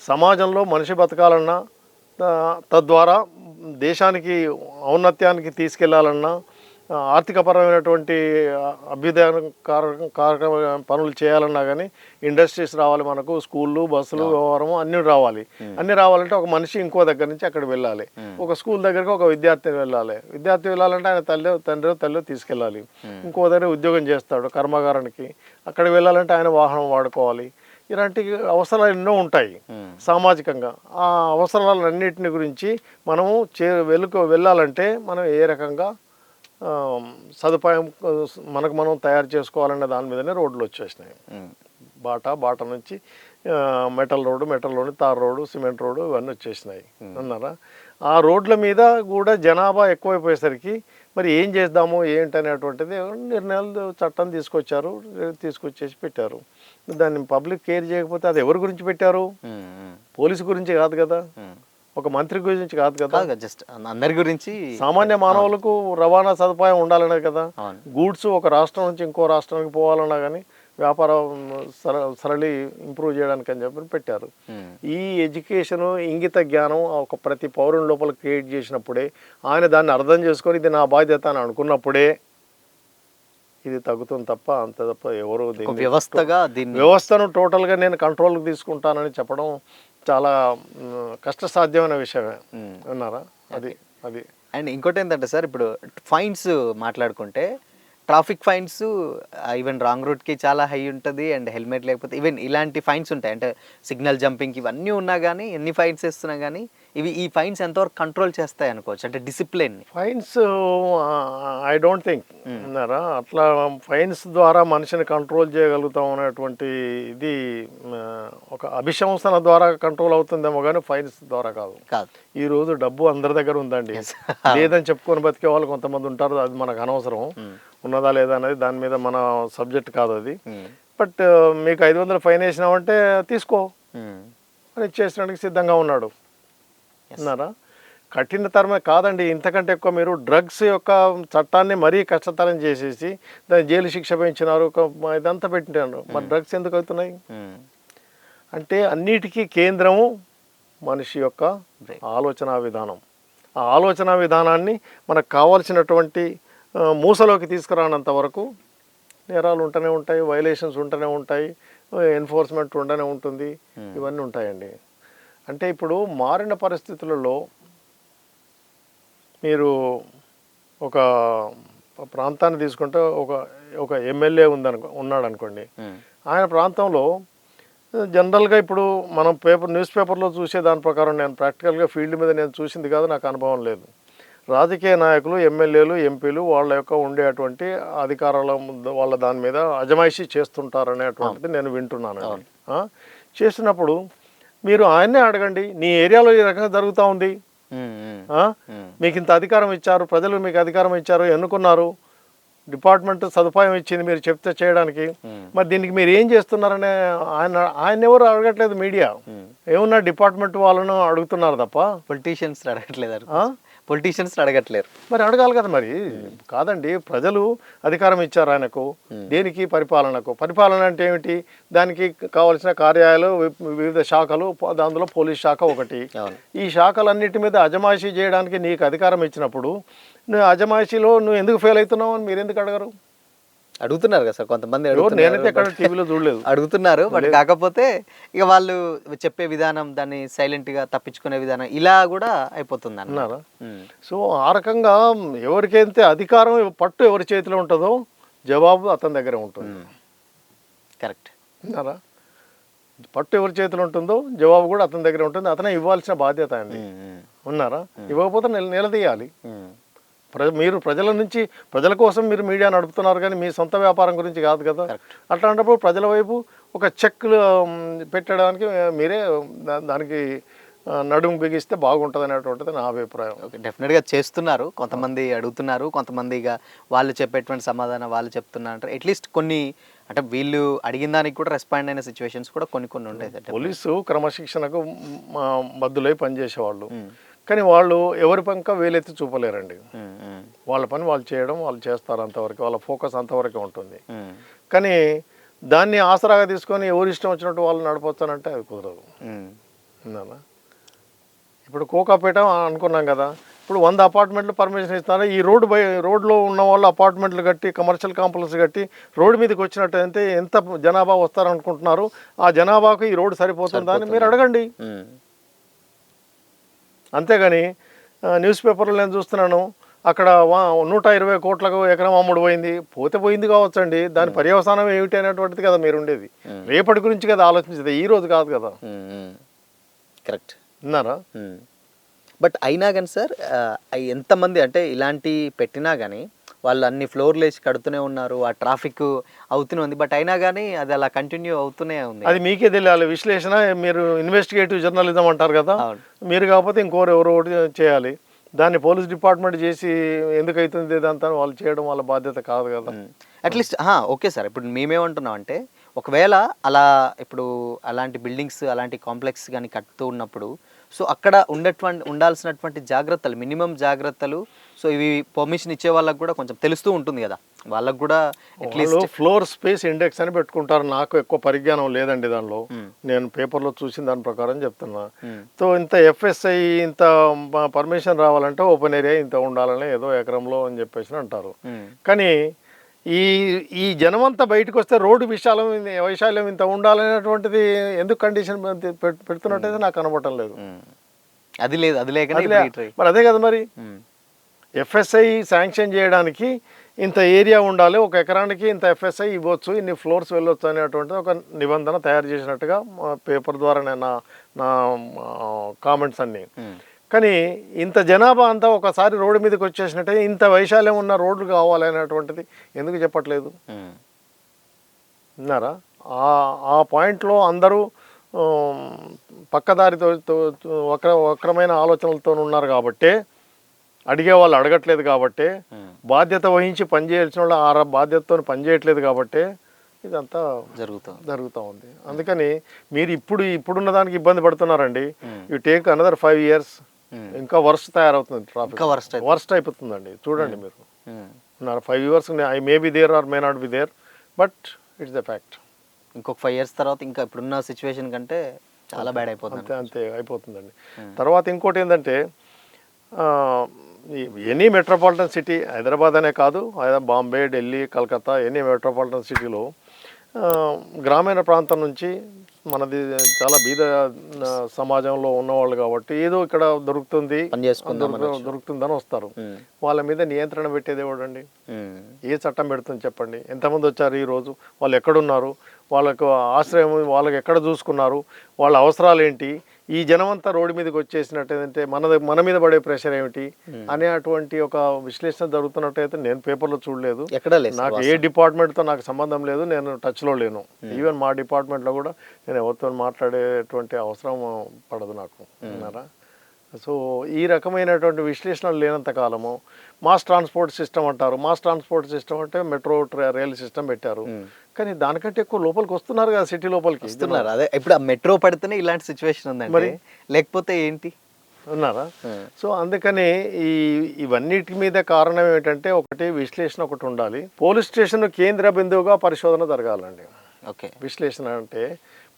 సమాజంలో మనిషి బతకాలన్నా, తద్వారా దేశానికి ఔన్నత్యానికి తీసుకెళ్లాలన్నా, ఆర్థికపరమైనటువంటి అభ్యుదయకారక పనులు చేయాలన్నా కానీ ఇండస్ట్రీస్ రావాలి, మనకు స్కూళ్ళు, బస్సులు, వ్యవహారము అన్నీ రావాలి. అన్నీ రావాలంటే ఒక మనిషి ఇంకో దగ్గర నుంచి అక్కడ వెళ్ళాలి. ఒక స్కూల్ దగ్గరికి ఒక విద్యార్థి వెళ్ళాలంటే ఆయన తల్లి తీసుకెళ్ళాలి. ఇంకో దగ్గర ఉద్యోగం చేస్తాడు కర్మాగారానికి, అక్కడికి వెళ్ళాలంటే ఆయన వాహనం వాడుకోవాలి. ఇలాంటి అవసరాలు ఎన్నో ఉంటాయి సామాజికంగా. ఆ అవసరాలన్నింటిని గురించి మనము వెళ్ళాలంటే మనం ఏ రకంగా సదుపాయం మనకు మనం తయారు చేసుకోవాలనే దాని మీదనే రోడ్లు వచ్చేసినాయి. బాట నుంచి metal road, tar road, cement road ఇవన్నీ వచ్చేసినాయి అన్నారా. ఆ రోడ్ల మీద కూడా జనాభా ఎక్కువైపోయేసరికి మరి ఏం చేద్దాము ఏంటనేటువంటిది నిర్ణయాలు చట్టం తీసుకొచ్చేసి పెట్టారు. దాన్ని పబ్లిక్ కేర్ చేయకపోతే అది ఎవరి గురించి పెట్టారు? పోలీసు గురించి కాదు కదా, ఒక మంత్రి గురించి కాదు కదా, జస్ట్ అందరి గురించి, సామాన్య మానవులకు రవాణా సదుపాయం ఉండాలనే కదా. గూడ్స్ ఒక రాష్ట్రం నుంచి ఇంకో రాష్ట్రానికి పోవాలన్నా కానీ వ్యాపారం సరళి ఇంప్రూవ్ చేయడానికి అని చెప్పి పెట్టారు. ఈ ఎడ్యుకేషను, ఇంగిత జ్ఞానం ఒక ప్రతి పౌరుని లోపల క్రియేట్ చేసినప్పుడే, ఆయన దాన్ని అర్థం చేసుకొని ఇది నా బాధ్యత అని అనుకున్నప్పుడే ఇది తగ్గుతుంది తప్ప ఎవరు వ్యవస్థను టోటల్గా నేను కంట్రోల్కి తీసుకుంటానని చెప్పడం చాలా కష్టసాధ్యమైన విషయమే అన్నారా. అది అండ్ ఇంకోటి ఏంటంటే సార్, ఇప్పుడు ఫైన్స్ మాట్లాడుకుంటే ట్రాఫిక్ ఫైన్స్ ఈవెన్ రాంగ్ రూట్కి చాలా హై ఉంటుంది, అండ్ హెల్మెట్ లేకపోతే ఈవెన్ ఇలాంటి ఫైన్స్ ఉంటాయి. అంటే సిగ్నల్ జంపింగ్ ఇవన్నీ ఉన్నా కానీ, ఎన్ని ఫైన్స్ వేస్తున్నా కానీ ఈ ఫైన్స్ ఎంతవరకు కంట్రోల్ చేస్తాయి అనుకోవచ్చు, అంటే discipline? Fines I don't think అన్నారా, అట్లా ఫైన్స్ ద్వారా మనిషిని కంట్రోల్ చేయగలుగుతాం అనేటువంటి ఇది ఒక అభిశంసన ద్వారా కంట్రోల్ అవుతుందేమో కానీ ఫైన్స్ ద్వారా కాదు. ఈ రోజు డబ్బు అందరి దగ్గర ఉందండి, లేదని చెప్పుకొని బతికే వాళ్ళు కొంతమంది ఉంటారు, అది మనకు అనవసరం. ఉన్నదా లేదా అనేది దాని మీద మన సబ్జెక్ట్ కాదు అది. బట్ మీకు 500 ఫైన్ వేసినామంటే తీసుకో అని ఇచ్చేసడానికి సిద్ధంగా ఉన్నాడు అన్నారా. కఠినతరమే కాదండి, ఇంతకంటే ఎక్కువ మీరు డ్రగ్స్ యొక్క చట్టాన్ని మరీ కష్టతరం చేసేసి దాన్ని జైలు శిక్ష పెంచినారు, ఇదంతా పెట్టినారు. మరి డ్రగ్స్ ఎందుకు అవుతున్నాయి అంటే అన్నిటికీ కేంద్రము మనిషి యొక్క ఆలోచన విధానం. ఆ ఆలోచన విధానాన్ని మనకు కావాల్సినటువంటి మూసలోకి తీసుకురానంత వరకు నేరాలు ఉంటూనే ఉంటాయి, వైలేషన్స్ ఉంటూనే ఉంటాయి, ఎన్ఫోర్స్మెంట్ ఉండనే ఉంటుంది, ఇవన్నీ ఉంటాయండి. అంటే ఇప్పుడు మారిన పరిస్థితులలో మీరు ఒక ప్రాంతాన్ని తీసుకుంటే ఒక ఎమ్మెల్యే ఉన్నాడు అనుకోండి, ఆయన ప్రాంతంలో జనరల్గా ఇప్పుడు మనం న్యూస్ పేపర్లో చూసే దాని ప్రకారం, నేను ప్రాక్టికల్గా ఫీల్డ్ మీద నేను చూసింది కాదు, నాకు అనుభవం లేదు. రాజకీయ నాయకులు, ఎమ్మెల్యేలు, ఎంపీలు వాళ్ళ యొక్క ఉండేటువంటి అధికారాల వాళ్ళ దాని మీద అజమాయిషీ చేస్తుంటారనేటువంటిది నేను వింటున్నాను. చేస్తున్నప్పుడు మీరు ఆయన్నే అడగండి, నీ ఏరియాలో ఈ రకంగా జరుగుతూ ఉంది, మీకు ఇంత అధికారం ఇచ్చారు, ప్రజలు మీకు అధికారం ఇచ్చారు, ఎన్నుకున్నారు, డిపార్ట్మెంట్ సదుపాయం ఇచ్చింది మీరు చెప్తే చేయడానికి, మరి దీనికి మీరు ఏం చేస్తున్నారనే ఆయన ఎవరు అడగట్లేదు. మీడియా ఏమన్నా డిపార్ట్మెంట్ వాళ్ళను అడుగుతున్నారు తప్ప పొలిటీషియన్స్ అడగట్లేరు. మరి అడగాలి కదా. మరి కాదండి, ప్రజలు అధికారం ఇచ్చారు ఆయనకు, దేనికి? పరిపాలన అంటే ఏమిటి? దానికి కావాల్సిన కార్యాలయాలు, వివిధ శాఖలు, అందులో పోలీస్ శాఖ ఒకటి. ఈ శాఖలన్నిటి మీద అజమాయిషీ చేయడానికి నీకు అధికారం ఇచ్చినప్పుడు నువ్వు అజమాయిషీలో నువ్వు ఎందుకు ఫెయిల్ అవుతున్నావు అని మీరు ఎందుకు అడగరు? అడుగుతున్నారు కదా సార్ కొంతమంది, నేనైతే ఎక్కడ టీవీలో చూడలేదు, అడుగుతున్నారు. బట్ కాకపోతే ఇక వాళ్ళు చెప్పే విధానం, దాన్ని సైలెంట్ గా తప్పించుకునే విధానం, ఇలా కూడా అయిపోతుంది అన్నారా. సో ఆ రకంగా ఎవరికైతే అధికారం పట్టు ఎవరి చేతిలో ఉంటుందో జవాబు అతని దగ్గర ఉంటుంది. కరెక్ట్ అన్నారా. పట్టు ఎవరి చేతిలో ఉంటుందో జవాబు కూడా అతని దగ్గర ఉంటుంది, అతనే ఇవ్వాల్సిన బాధ్యత అండి. ఉన్నారా, ఇవ్వకపోతే నిలదీయాలి. మీరు ప్రజల కోసం మీరు మీడియా నడుపుతున్నారు కానీ మీ సొంత వ్యాపారం గురించి కాదు కదా. అట్లాంటప్పుడు ప్రజల వైపు ఒక చెక్లు పెట్టడానికి మీరే దానికి నడుము బిగిస్తే బాగుంటుంది అనేటువంటిది నా అభిప్రాయం. డెఫినెట్గా చేస్తున్నారు, కొంతమంది అడుగుతున్నారు, కొంతమంది ఇక వాళ్ళు చెప్పేటువంటి సమాధానం వాళ్ళు చెప్తున్నారు. అట్లీస్ట్ కొన్ని అంటే వీళ్ళు అడిగిన దానికి కూడా రెస్పాండ్ అయిన సిచ్యువేషన్స్ కూడా కొన్ని ఉంటాయి. పోలీసు క్రమశిక్షణకు బద్దులై పనిచేసేవాళ్ళు, కానీ వాళ్ళు ఎవరి పక్క వేలెత్తి చూపలేరండి. వాళ్ళ పని వాళ్ళు చేయడం, వాళ్ళు చేస్తారు అంతవరకు, వాళ్ళ ఫోకస్ అంతవరకే ఉంటుంది. కానీ దాన్ని ఆసరాగా తీసుకొని ఎవరు ఇష్టం వచ్చినట్టు వాళ్ళు నడపొచ్చానంటే అది కుదరదు. ఇప్పుడు కోకాపేట అనుకున్నాం కదా, ఇప్పుడు 100 అపార్ట్మెంట్లు పర్మిషన్ ఇస్తున్నారు. ఈ రోడ్లో ఉన్న వాళ్ళు అపార్ట్మెంట్లు కట్టి, కమర్షియల్ కాంప్లెక్స్ కట్టి రోడ్డు మీదకి వచ్చినట్టయితే ఎంత జనాభా వస్తారనుకుంటున్నారు? ఆ జనాభాకు ఈ రోడ్డు సరిపోతుందా అని మీరు అడగండి. అంతేగాని న్యూస్ పేపర్లో నేను చూస్తున్నాను, అక్కడ 120 కోట్లకు ఎకరం అమ్ముడు పోయింది కావచ్చండి, దాని పర్యవసానం ఏమిటి అనేటువంటిది కదా మీరు ఉండేది. రేపటి గురించి కదా ఆలోచించేది, ఈ రోజు కాదు కదా. కరెక్ట్ విన్నారా. బట్ అయినా కానీ సార్, ఎంతమంది అంటే ఇలాంటి పెట్టినా కానీ వాళ్ళు అన్ని ఫ్లోర్లు వేసి కడుతూనే ఉన్నారు, ఆ ట్రాఫిక్ అవుతూనే ఉంది. బట్ అయినా కానీ అది అలా కంటిన్యూ అవుతూనే ఉంది. అది మీకే తెలియాలి విశ్లేషణ. మీరు ఇన్వెస్టిగేటివ్ జర్నలిజం అంటారు కదా, మీరు కాకపోతే ఎవరో ఒకటి చేయాలి. దాన్ని పోలీస్ డిపార్ట్మెంట్ చేసి ఎందుకు అవుతుంది ఇదంతా వాళ్ళు చేయడం వాళ్ళ బాధ్యత కాదు కదా. అట్లీస్ట్ ఓకే సార్, ఇప్పుడు మేమేమంటున్నాం అంటే ఒకవేళ అలా ఇప్పుడు అలాంటి బిల్డింగ్స్, అలాంటి కాంప్లెక్స్ కానీ కడుతూ ఉన్నప్పుడు సో అక్కడ ఉండాల్సినటువంటి జాగ్రత్తలు, మినిమం జాగ్రత్తలు, సో ఇవి పర్మిషన్ ఇచ్చే వాళ్ళకి కూడా కొంచెం తెలుస్తూ ఉంటుంది కదా, వాళ్ళకు కూడా అట్లీస్ట్ ఫ్లోర్ స్పేస్ ఇండెక్స్ అని పెట్టుకుంటారు. నాకు ఎక్కువ పరిజ్ఞానం లేదండి దానిలో, నేను పేపర్లో చూసిన దాని ప్రకారం చెప్తున్నా. సో ఇంత ఎఫ్ఎస్ఐ ఇంత పర్మిషన్ రావాలంటే ఓపెన్ ఏరియా ఇంత ఉండాలని ఏదో ఎకరంలో అని చెప్పేసి అంటారు. కానీ ఈ జనమంతా బయటకు వస్తే రోడ్డు వైశాల్యం ఇంత ఉండాలనేటువంటిది ఎందుకు కండిషన్ పెడుతున్నట్టయితే నాకు కనబడటం లేదు. అది లేక మరి అదే కదా, మరి ఎఫ్ఎస్ఐ శాంక్షన్ చేయడానికి ఇంత ఏరియా ఉండాలి, ఒక ఎకరానికి ఇంత ఎఫ్ఎస్ఐ ఇవ్వచ్చు, ఇన్ని ఫ్లోర్స్ వెళ్ళొచ్చు అనేటువంటిది ఒక నిబంధన తయారు చేసినట్టుగా పేపర్ ద్వారా నా కామెంట్స్ అన్నీ. కానీ ఇంత జనాభా అంతా ఒకసారి రోడ్డు మీదకి వచ్చేసినట్టే ఇంత వైశాల్యం ఉన్న రోడ్లు కావాలి అనేటువంటిది ఎందుకు చెప్పట్లేదు? విన్నారా? ఆ పాయింట్లో అందరూ పక్కదారితో వక్రమైన ఆలోచనలతో ఉన్నారు కాబట్టే, అడిగే వాళ్ళు అడగట్లేదు కాబట్టే, బాధ్యత వహించి పనిచేయాల్సిన వాళ్ళు ఆ బాధ్యతతో పనిచేయట్లేదు కాబట్టే ఇదంతా జరుగుతూ ఉంది. అందుకని మీరు ఇప్పుడున్న దానికి ఇబ్బంది పడుతున్నారండి. యూ టేక్ అనదర్ 5 years, ఇంకా వర్స్ట్ తయారవుతుంది ట్రాఫిక్, వర్స్ట్ అయిపోతుందండి. చూడండి మీరు 5 years I may be there or may not be there, but it's the fact. ఇంకొక 5 years తర్వాత ఇంకా ఇప్పుడున్న సిచ్యువేషన్ కంటే చాలా బ్యాడ్ అయిపోతుంది. అంతే అయిపోతుందండి. తర్వాత ఇంకోటి ఏంటంటే, ఎనీ మెట్రోపాలిటన్ సిటీ, హైదరాబాద్ అనే కాదు, బాంబే, ఢిల్లీ, కలకత్తా, ఎనీ మెట్రోపాలిటన్ సిటీలో గ్రామీణ ప్రాంతం నుంచి మనది చాలా బీద సమాజంలో ఉన్నవాళ్ళు కాబట్టి ఏదో ఇక్కడ దొరుకుతుందని వస్తారు. వాళ్ళ మీద నియంత్రణ పెట్టేది ఎవడండి? ఏ చట్టం పెడుతుంది చెప్పండి? ఎంతమంది వచ్చారు ఈరోజు, వాళ్ళు ఎక్కడున్నారు, వాళ్ళకు ఆశ్రయం వాళ్ళకి ఎక్కడ చూసుకున్నారు, వాళ్ళ అవసరాలు ఏంటి, ఈ జనమంతా రోడ్డు మీదకి వచ్చేసినట్టయితే మన మీద పడే ప్రెషర్ ఏమిటి అనే అటువంటి ఒక విశ్లేషణ జరుగుతున్నట్టయితే నేను పేపర్లో చూడలేదు. నాకు ఏ డిపార్ట్మెంట్తో నాకు సంబంధం లేదు, నేను టచ్లో లేను. ఈవెన్ మా డిపార్ట్మెంట్లో కూడా నేను ఎవరితో మాట్లాడేటువంటి అవసరం పడదు నాకు. అన్నారా? సో ఈ రకమైనటువంటి విశ్లేషణలు లేనంత కాలము మాస్ ట్రాన్స్పోర్ట్ సిస్టమ్ అంటారు. మాస్ ట్రాన్స్పోర్ట్ సిస్టమ్ అంటే మెట్రో రైల్ సిస్టమ్ పెట్టారు, కానీ దానికంటే ఎక్కువ లోపలికి వస్తున్నారు కదా, సిటీ లోపలికి వస్తున్నారు. అదే ఇప్పుడు ఆ మెట్రో పడితేనే ఇలాంటి సిచ్యువేషన్ ఉందండి, మరి లేకపోతే ఏంటి? ఉన్నారా? సో అందుకని ఇవన్నిటి మీద కారణం ఏమిటంటే, ఒకటి విశ్లేషణ ఒకటి ఉండాలి. పోలీస్ స్టేషన్ కేంద్ర బిందువుగా పరిశోధన జరగాలండి. ఓకే, విశ్లేషణ అంటే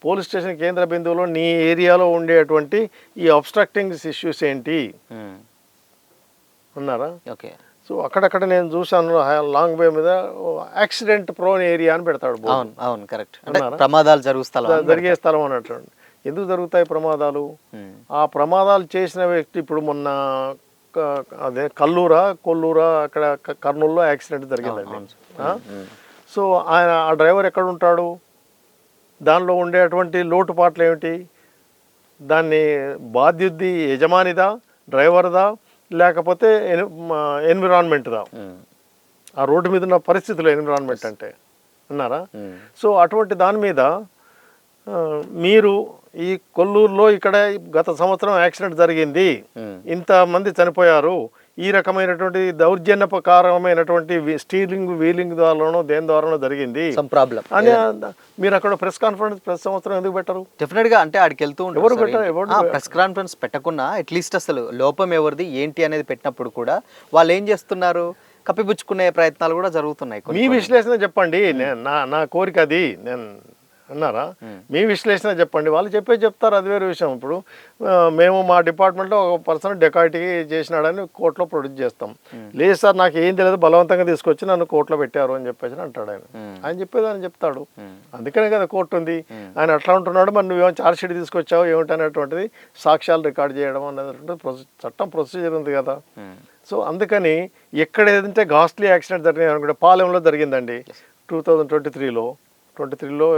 పోలీస్ స్టేషన్ కేంద్ర బిందువులో నీ ఏరియాలో ఉండేటువంటి ఈ అబ్స్ట్రక్టింగ్ ఇష్యూస్ ఏంటి అన్నారా? ఓకే. సో అక్కడక్కడ నేను చూసాను, లాంగ్ వే మీద యాక్సిడెంట్ ప్రోన్ ఏరియా అని పెడతాడు. అవును, కరెక్ట్. ప్రమాదాలు జరిగే స్థలం అన్నట్టు. ఎందుకు జరుగుతాయి ప్రమాదాలు? ఆ ప్రమాదాలు చేసిన వ్యక్తి ఇప్పుడు మొన్న అదే కొల్లూరా అక్కడ కర్నూలులో యాక్సిడెంట్ జరిగిందండి. సో ఆ డ్రైవర్ ఎక్కడ ఉంటాడు? దానిలో ఉండేటువంటి లోటుపాట్లు ఏమిటి? దాన్ని బాధ్యుద్ది యజమానిదా, డ్రైవర్దా, లేకపోతే ఎన్విరాన్మెంట్దా? ఆ రోడ్డు మీద ఉన్న పరిస్థితులు ఎన్విరాన్మెంట్ అంటే అన్నారా? సో అటువంటి దాని మీద మీరు ఈ కొల్లూరులో ఇక్కడ గత సంవత్సరం యాక్సిడెంట్ జరిగింది, ఇంతమంది చనిపోయారు, ఈ రకమైనటువంటి దౌర్జన్యపకారమైనటువంటి స్టీలింగ్ వీలింగ్ ద్వారానో దేని ద్వారానో జరిగింది అని మీరు అక్కడ ప్రెస్ కాన్ఫరెన్స్ ప్రతి సంవత్సరం ఎందుకు పెట్టరు? డెఫినెట్ గా అంటే ఆడికి వెళ్తూ ఎవరు ప్రెస్ కాన్ఫరెన్స్ పెట్టకుండా అట్లీస్ట్ అసలు లోపం ఎవరిది ఏంటి అనేది పెట్టినప్పుడు కూడా వాళ్ళు ఏం చేస్తున్నారు, కప్పిపుచ్చుకునే ప్రయత్నాలు కూడా జరుగుతున్నాయి. మీ విశ్లేషణ చెప్పండి, నా కోరిక అది. నేను అన్నారా? మీ విశ్లేషణ చెప్పండి, వాళ్ళు చెప్తారు, అది వేరే విషయం. ఇప్పుడు మేము మా డిపార్ట్మెంట్లో ఒక పర్సన్ డెకాయిటీ చేసినాడని కోర్టులో ప్రొడ్యూస్ చేస్తాం. లేదు సార్ నాకు ఏం తెలియదు, బలవంతంగా తీసుకొచ్చి నన్ను కోర్టులో పెట్టారు అని చెప్పేసి అంటాడు ఆయన చెప్పేదాన్ని చెప్తాడు. అందుకనే కదా కోర్టు ఉంది. ఆయన అట్లా ఉంటున్నాడు, మరి నువ్వేమో ఛార్జ్ షీట్ తీసుకొచ్చావు ఏమిటి అనేటువంటిది సాక్ష్యాలు రికార్డ్ చేయడం అనేటువంటి చట్టం ప్రొసీజర్ ఉంది కదా. సో అందుకని ఎక్కడ ఏదంటే కాస్ట్లీ యాక్సిడెంట్ జరిగింది అనుకుంటే పాలెంలో జరిగిందండి 2023లో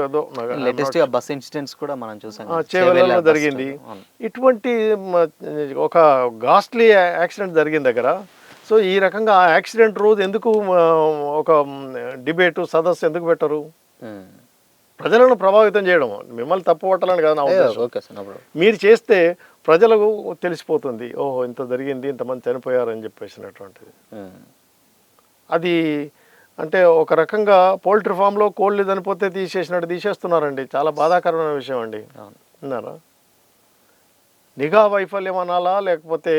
ఏదో లేటెస్ట్ బస్ ఇన్సిడెంట్స్ కూడా మనం చూసాం, చేవెళ్ళలో జరిగింది. ఇటువంటి ఒక కాస్ట్లీ యాక్సిడెంట్ జరిగిన దగ్గర సో ఈ రకంగా ఆ యాక్సిడెంట్ రోజు ఎందుకు ఒక డిబేటు సదస్సు ఎందుకు పెట్టరు? ప్రజలను ప్రభావితం చేయడం, మిమ్మల్ని తప్పు పట్టాలని కదా నా ఉద్దేశం. మీరు చేస్తే ప్రజలకు తెలిసిపోతుంది, ఓహో ఇంత జరిగింది, ఇంతమంది చనిపోయారు అని చెప్పేసినటువంటిది. అది అంటే ఒక రకంగా పౌల్ట్రీ ఫామ్లో కోళ్ళు చనిపోతే తీసేస్తున్నారండి. చాలా బాధాకరమైన విషయం అండి. అన్నారా? నిఘా వైఫల్యం అనాలా, లేకపోతే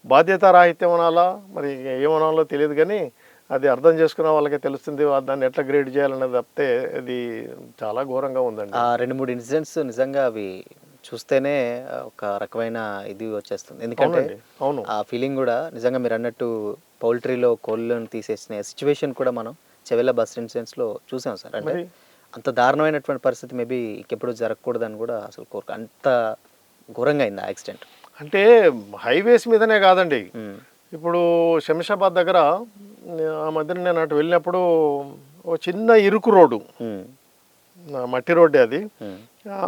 బాధ్యతారాహిత్యం అనాలా, మరి ఏమనాలో తెలియదు, కానీ అది అర్థం చేసుకున్న వాళ్ళకి తెలుస్తుంది దాన్ని ఎట్లా గ్రేడ్ చేయాలనేది తప్పితే అది చాలా ఘోరంగా ఉందండి. 2-3 ఇన్సిడెంట్స్ నిజంగా అవి చూస్తేనే ఒక రకమైన ఇది వచ్చేస్తుంది. ఎందుకంటే ఆ ఫీలింగ్ కూడా నిజంగా మీరు అన్నట్టు పౌల్ట్రీలో కోళ్ళను తీసేసిన సిచ్యువేషన్ కూడా మనం చెవెళ్ళ బస్ ఇన్సిడెంట్స్లో చూసాం సార్. అంటే అంత దారుణమైనటువంటి పరిస్థితి మేబీ ఇంకెప్పుడు జరగకూడదని కూడా అసలు అంత ఘోరంగా అయింది ఆ యాక్సిడెంట్. అంటే హైవేస్ మీదనే కాదండి, ఇప్పుడు శంషాబాద్ దగ్గర ఆ మధ్యన నేను అటు వెళ్ళినప్పుడు ఒక చిన్న ఇరుకు రోడ్డు, మట్టి రోడ్డే అది.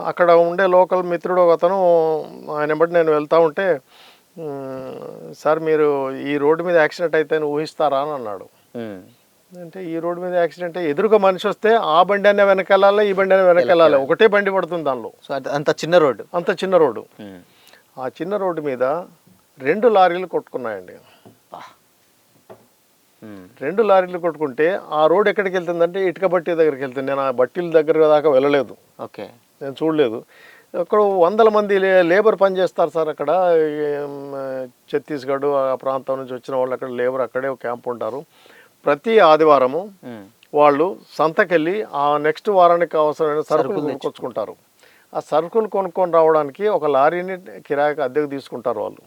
అక్కడ ఉండే లోకల్ మిత్రుడు ఒక అతను, ఆయన బట్టి నేను వెళ్తూ ఉంటే, సార్ మీరు ఈ రోడ్డు మీద యాక్సిడెంట్ అయితే ఊహిస్తారా అని అన్నాడు. అంటే ఈ రోడ్డు మీద యాక్సిడెంట్ ఎదురుగా మనిషి వస్తే ఆ బండి అనే వెనకెళ్ళాలి, ఈ బండి అనే వెనకెళ్ళాలి, ఒకటే బండి పడుతుంది దానిలో. సో అంత చిన్న రోడ్డు, అంత చిన్న రోడ్డు. ఆ చిన్న రోడ్డు మీద 2 లారీలు కొట్టుకున్నాయండి. 2 లారీలు కొట్టుకుంటే ఆ రోడ్ ఎక్కడికి వెళ్తుందంటే ఇటుక బట్టి దగ్గరికి వెళ్తుంది. నేను ఆ బట్టీల దగ్గర దాకా వెళ్ళలేదు, ఓకే, నేను చూడలేదు. అక్కడ 100 మంది లేబర్ పని చేస్తారు సార్. అక్కడ ఛత్తీస్గఢ్ ఆ ప్రాంతం నుంచి వచ్చిన వాళ్ళు అక్కడ లేబర్ అక్కడే క్యాంప్ ఉంటారు. ప్రతి ఆదివారము వాళ్ళు సంతకెళ్ళి ఆ నెక్స్ట్ వారానికి అవసరమైన సరుకులు కొనుక్కొచ్చుకుంటారు. ఆ సరుకులు కొనుక్కొని రావడానికి ఒక లారీని కిరాయికి అద్దెకు తీసుకుంటారు వాళ్ళు.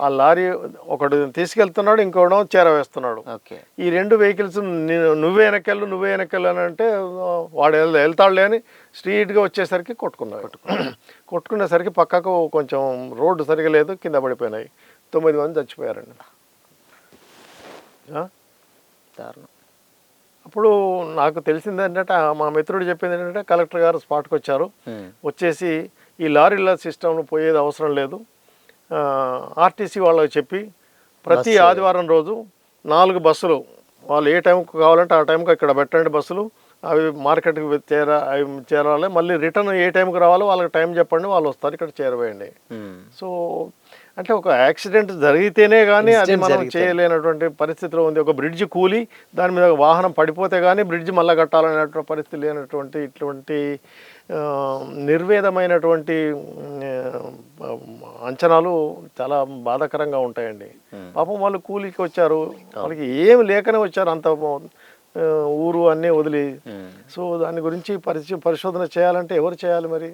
ఆ లారీ ఒకడు తీసుకెళ్తున్నాడు, ఇంకోటి చేరవేస్తున్నాడు. ఈ 2 వెహికల్స్ నువ్వే వెనకెళ్ళు అని అంటే వాడు వెళ్తాడులే అని స్ట్రీట్గా వచ్చేసరికి కొట్టుకునేసరికి పక్కకు కొంచెం రోడ్డు సరిగా లేదు, కింద పడిపోయినాయి. 9 మంది చచ్చిపోయారండి. అప్పుడు నాకు తెలిసింది ఏంటంటే, మా మిత్రుడు చెప్పింది ఏంటంటే, కలెక్టర్ గారు స్పాట్కి వచ్చారు. వచ్చేసి ఈ లారీల సిస్టంలో పోయేది అవసరం లేదు, ఆర్టీసీ వాళ్ళకి చెప్పి ప్రతి ఆదివారం రోజు 4 బస్సులు వాళ్ళు ఏ టైంకి కావాలంటే ఆ టైంకి ఇక్కడ పెట్టండి బస్సులు, అవి మార్కెట్కి చేరాలి, మళ్ళీ రిటర్న్ ఏ టైంకి రావాలో వాళ్ళకి టైం చెప్పండి, వాళ్ళు వస్తారు, ఇక్కడ చేరవేయండి. సో అంటే ఒక యాక్సిడెంట్ జరిగితేనే కానీ అది మనం చేయలేనటువంటి పరిస్థితిలో ఉంది. ఒక బ్రిడ్జ్ కూలి దాని మీద వాహనం పడిపోతే కానీ బ్రిడ్జ్ మళ్ళీ కట్టాలనేటువంటి పరిస్థితి లేనటువంటి ఇటువంటి నిర్వేదమైనటువంటి అంచనాలు చాలా బాధాకరంగా ఉంటాయండి. పాపం వాళ్ళు కూలికి వచ్చారు, వాళ్ళకి ఏమి లేకనే వచ్చారు, అంత ఊరు అన్నీ వదిలి. సో దాని గురించి పరిశోధన చేయాలంటే ఎవరు చేయాలి, మరి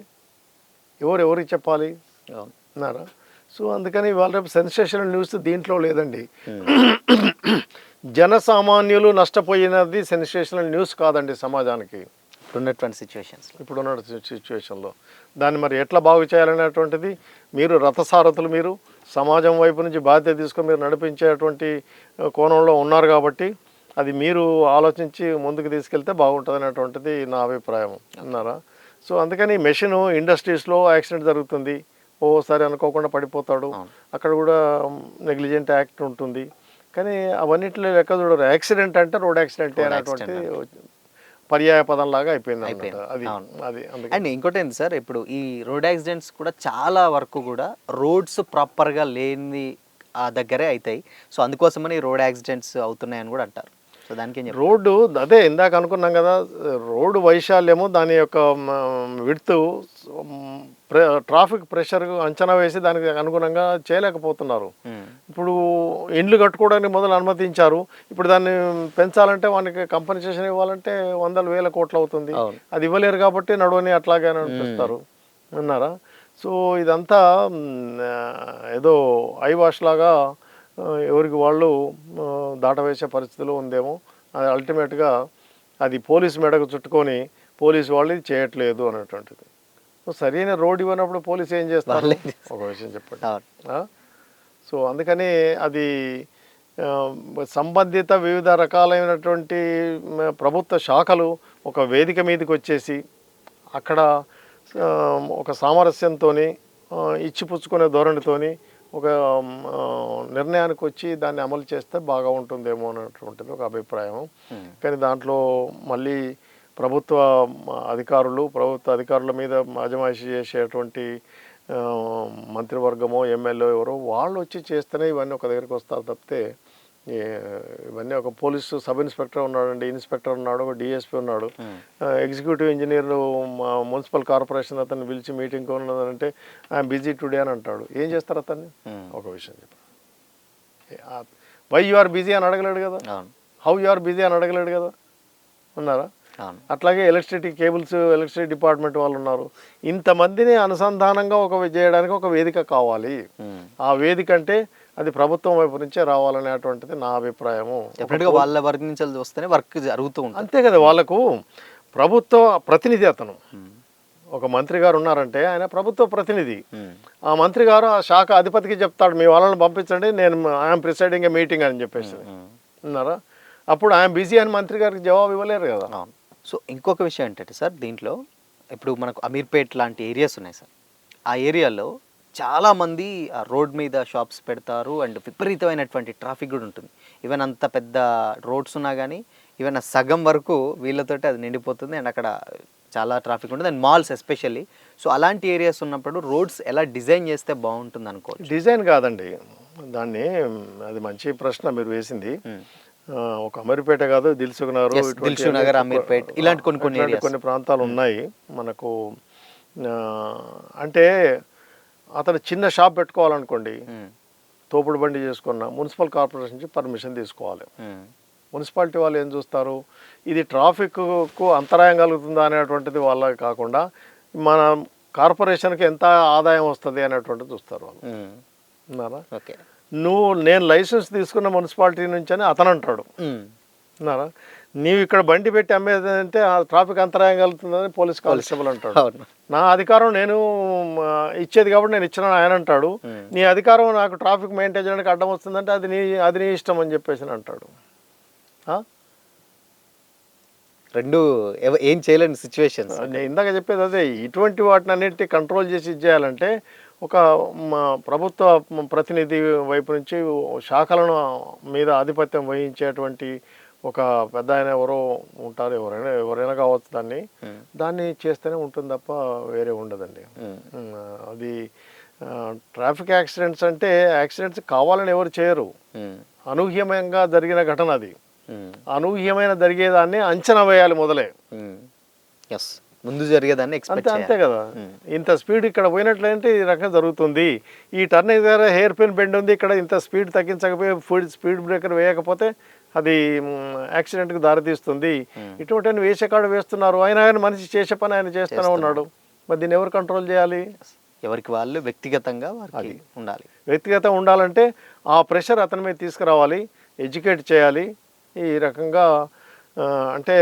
ఎవరికి చెప్పాలి అన్నారా? సో అందుకని వాళ్ళ రేపు సెన్సేషనల్ న్యూస్ దీంట్లో లేదండి. జనసామాన్యులు నష్టపోయినది సెన్సేషనల్ న్యూస్ కాదండి సమాజానికి ఇప్పుడున్న సిచ్యువేషన్లో. దాన్ని మరి ఎట్లా బాగు చేయాలనేటువంటిది మీరు రథసారథులు, మీరు సమాజం వైపు నుంచి బాధ్యత తీసుకొని మీరు నడిపించేటువంటి కోణంలో ఉన్నారు కాబట్టి అది మీరు ఆలోచించి ముందుకు తీసుకెళ్తే బాగుంటుంది అనేటువంటిది నా అభిప్రాయం అన్నారా. సో అందుకని మెషిన్ ఇండస్ట్రీస్లో యాక్సిడెంట్ జరుగుతుంది, ఓసారి అనుకోకుండా పడిపోతాడు, అక్కడ కూడా నెగ్లిజెంట్ యాక్ట్ ఉంటుంది. కానీ అవన్నింటిలో లెక్క చూడరు. యాక్సిడెంట్ అంటే రోడ్ యాక్సిడెంట్ అనేటువంటి పర్యాయ పదం లాగా అయిపోయింది. అండ్ ఇంకోటి ఏంటి సార్, ఇప్పుడు ఈ రోడ్ యాక్సిడెంట్స్ కూడా చాలా వరకు కూడా రోడ్స్ ప్రాపర్గా లేని దగ్గరే అవుతాయి. సో అందుకోసమని రోడ్ యాక్సిడెంట్స్ అవుతున్నాయని కూడా అంటారు. సో దానికి రోడ్డు అదే ఇందాక అనుకున్నాం కదా, రోడ్డు వైశాల్యము, దాని యొక్క విడ్త్, ట్రాఫిక్ ప్రెషర్ అంచనా వేసి దానికి అనుగుణంగా చేయలేకపోతున్నారు. ఇప్పుడు ఇండ్లు కట్టుకోవడానికి మొదలు అనుమతించారు, ఇప్పుడు దాన్ని పెంచాలంటే వానికి కంపెన్సేషన్ ఇవ్వాలంటే 100,000 కోట్లు అవుతుంది. అది ఇవ్వలేరు కాబట్టి నడవని అట్లాగే అనిపిస్తారు అన్నారా. సో ఇదంతా ఏదో ఐవాష్ లాగా ఎవరికి వాళ్ళు దాటవేసే పరిస్థితిలో ఉందేమో. అది అల్టిమేట్గా అది పోలీసు మెడకు చుట్టుకొని పోలీసు వాళ్ళు ఇది చేయట్లేదు అనేటువంటిది. సరైన రోడ్ ఇవ్వనప్పుడు పోలీసు ఏం చేస్తారు, ఒక విషయం చెప్పండి. సో అందుకని అది సంబంధిత వివిధ రకాలైనటువంటి ప్రభుత్వ శాఖలు ఒక వేదిక మీదకి వచ్చేసి అక్కడ ఒక సామరస్యంతో ఇచ్చిపుచ్చుకునే ధోరణితోని ఒక నిర్ణయానికి వచ్చి దాన్ని అమలు చేస్తే బాగా ఉంటుందేమో అన్నటువంటిది ఒక అభిప్రాయం. కానీ దాంట్లో మళ్ళీ ప్రభుత్వ అధికారుల మీద అజమాయిషీ చేసేటువంటి మంత్రివర్గమో ఎమ్మెల్యే ఎవరో వాళ్ళు వచ్చి చేస్తేనే ఇవన్నీ ఒక దగ్గరికి వస్తారు తప్పితే ఇవన్నీ ఒక పోలీసు సబ్ ఇన్స్పెక్టర్ ఉన్నాడండి, ఇన్స్పెక్టర్ ఉన్నాడు, ఒక డిఎస్పీ ఉన్నాడు, ఎగ్జిక్యూటివ్ ఇంజనీర్ మున్సిపల్ కార్పొరేషన్ అతన్ని పిలిచి మీటింగ్ ఉన్నదంటే ఐఎమ్ బిజీ టుడే అని అంటాడు. ఏం చేస్తారు అతన్ని? ఒక విషయం చెప్పారు, వై యు ఆర్ బిజీ అని అడగలేడు కదా, హౌ యు ఆర్ బిజీ అని అడగలేడు కదా, ఉన్నారా? అట్లాగే ఎలక్ట్రిసిటీ కేబుల్స్, ఎలక్ట్రిసిటీ డిపార్ట్మెంట్ వాళ్ళు ఉన్నారు. ఇంతమందిని అనుసంధానంగా చేయడానికి ఒక వేదిక కావాలి. ఆ వేదిక అంటే అది ప్రభుత్వం వైపు నుంచే రావాలనేటువంటిది నా అభిప్రాయము. వాళ్ళ వర్క్ నుంచి వస్తేనే వర్క్ జరుగుతూ ఉంటుంది. అంతే కదా, వాళ్ళకు ప్రభుత్వ ప్రతినిధి అతను. ఒక మంత్రి గారు ఉన్నారంటే ఆయన ప్రభుత్వ ప్రతినిధి. ఆ మంత్రి గారు ఆ శాఖ అధిపతికి చెప్తాడు, మీ వాళ్ళని పంపించండి, నేను ఐఎమ్ ప్రిసైడింగ్ ఏ మీటింగ్ అని చెప్పేసి. ఉన్నారా? అప్పుడు ఆయన బిజీ అని మంత్రి గారికి జవాబు ఇవ్వలేరు కదా. అవును. సో ఇంకొక విషయం ఏంటంటే సార్, దీంట్లో ఇప్పుడు మనకు అమీర్పేట్ లాంటి ఏరియాస్ ఉన్నాయి సార్. ఆ ఏరియాలో చాలామంది ఆ రోడ్ మీద షాప్స్ పెడతారు అండ్ విపరీతమైనటువంటి ట్రాఫిక్ కూడా ఉంటుంది. ఈవెన్ అంత పెద్ద రోడ్స్ ఉన్నా కానీ ఈవెన్ ఆ సగం వరకు వీళ్ళతోటి అది నిండిపోతుంది అండ్ అక్కడ చాలా ట్రాఫిక్ ఉంటుంది అండ్ మాల్స్ ఎస్పెషల్లీ. సో అలాంటి ఏరియాస్ ఉన్నప్పుడు రోడ్స్ ఎలా డిజైన్ చేస్తే బాగుంటుంది అనుకోవచ్చు? డిజైన్ కాదండి దాన్ని, అది మంచి ప్రశ్న మీరు వేసింది. ఒక అమీర్పేట కాదు, దిల్సుఖ్ నగర్, దిల్సుఖ్ నగర్, అమీర్పేట్ ఇలాంటి కొన్ని ప్రాంతాలు ఉన్నాయి మనకు. అంటే అతను చిన్న షాప్ పెట్టుకోవాలనుకోండి, తోపుడు బండి చేసుకున్న మున్సిపల్ కార్పొరేషన్ నుంచి పర్మిషన్ తీసుకోవాలి. మున్సిపాలిటీ వాళ్ళు ఏం చూస్తారు, ఇది ట్రాఫిక్కు అంతరాయం కలుగుతుందా అనేటువంటిది వాళ్ళకి కాకుండా మన కార్పొరేషన్కి ఎంత ఆదాయం వస్తుంది అనేటువంటిది చూస్తారు వాళ్ళు. ఉన్నారా? ఓకే. నేను లైసెన్స్ తీసుకున్న మున్సిపాలిటీ నుంచి అని అతను అంటాడు. ఉన్నారా? నీవు ఇక్కడ బండి పెట్టి అమ్మేది అంటే ట్రాఫిక్ అంతరాయం కలుగుతుందని పోలీస్ కానిస్టేబుల్ అంటాడు. నా అధికారం నేను ఇచ్చేది కాబట్టి నేను ఇచ్చిన ఆయన అంటాడు. నీ అధికారం నాకు ట్రాఫిక్ మెయింటైన్ చేయడానికి అడ్డం వస్తుందంటే అది నీ ఇష్టం అని చెప్పేసి అంటాడు. రెండు ఏం చేయలేని సిచ్యువేషన్. నేను ఇందాక చెప్పేది అదే. ఇటువంటి వాటిని అన్నింటి కంట్రోల్ చేసి ఇచ్చేయాలంటే ఒక ప్రభుత్వ ప్రతినిధి వైపు నుంచి శాఖలను మీద ఆధిపత్యం వహించేటువంటి ఒక పెద్ద ఆయన ఎవరో ఉంటారు, ఎవరైనా కావచ్చు. దాన్ని చేస్తేనే ఉంటుంది తప్ప వేరే ఉండదండి. అది ట్రాఫిక్ యాక్సిడెంట్స్ అంటే యాక్సిడెంట్స్ కావాలని ఎవరు చేయరు, అనూహ్యంగా జరిగిన ఘటన అది. అనూహ్యమైన జరిగేదాన్ని అంచనా వేయాలి మొదలే. ముందు జరిగేదాన్ని అంతే కదా. ఇంత స్పీడ్ ఇక్కడ పోయినట్లయితే ఈ రకంగా జరుగుతుంది, ఈ టర్నింగ్ దగ్గర హెయిర్ పిన్ బెండ్ ఉంది, ఇక్కడ ఇంత స్పీడ్ తగ్గించకపోయి స్పీడ్ బ్రేకర్ వేయకపోతే అది యాక్సిడెంట్కి దారితీస్తుంది. ఇటువంటి వేసేకాడు వేస్తున్నారు, అయినా కానీ మనిషి చేసే పని ఆయన చేస్తూనే ఉన్నాడు. మరి దీన్ని ఎవరు కంట్రోల్ చేయాలి? ఎవరికి వాళ్ళు వ్యక్తిగతంగా ఉండాలి. వ్యక్తిగతంగా ఉండాలంటే ఆ ప్రెషర్ అతని మీద తీసుకురావాలి, ఎడ్యుకేట్ చేయాలి. ఈ రకంగా అంటే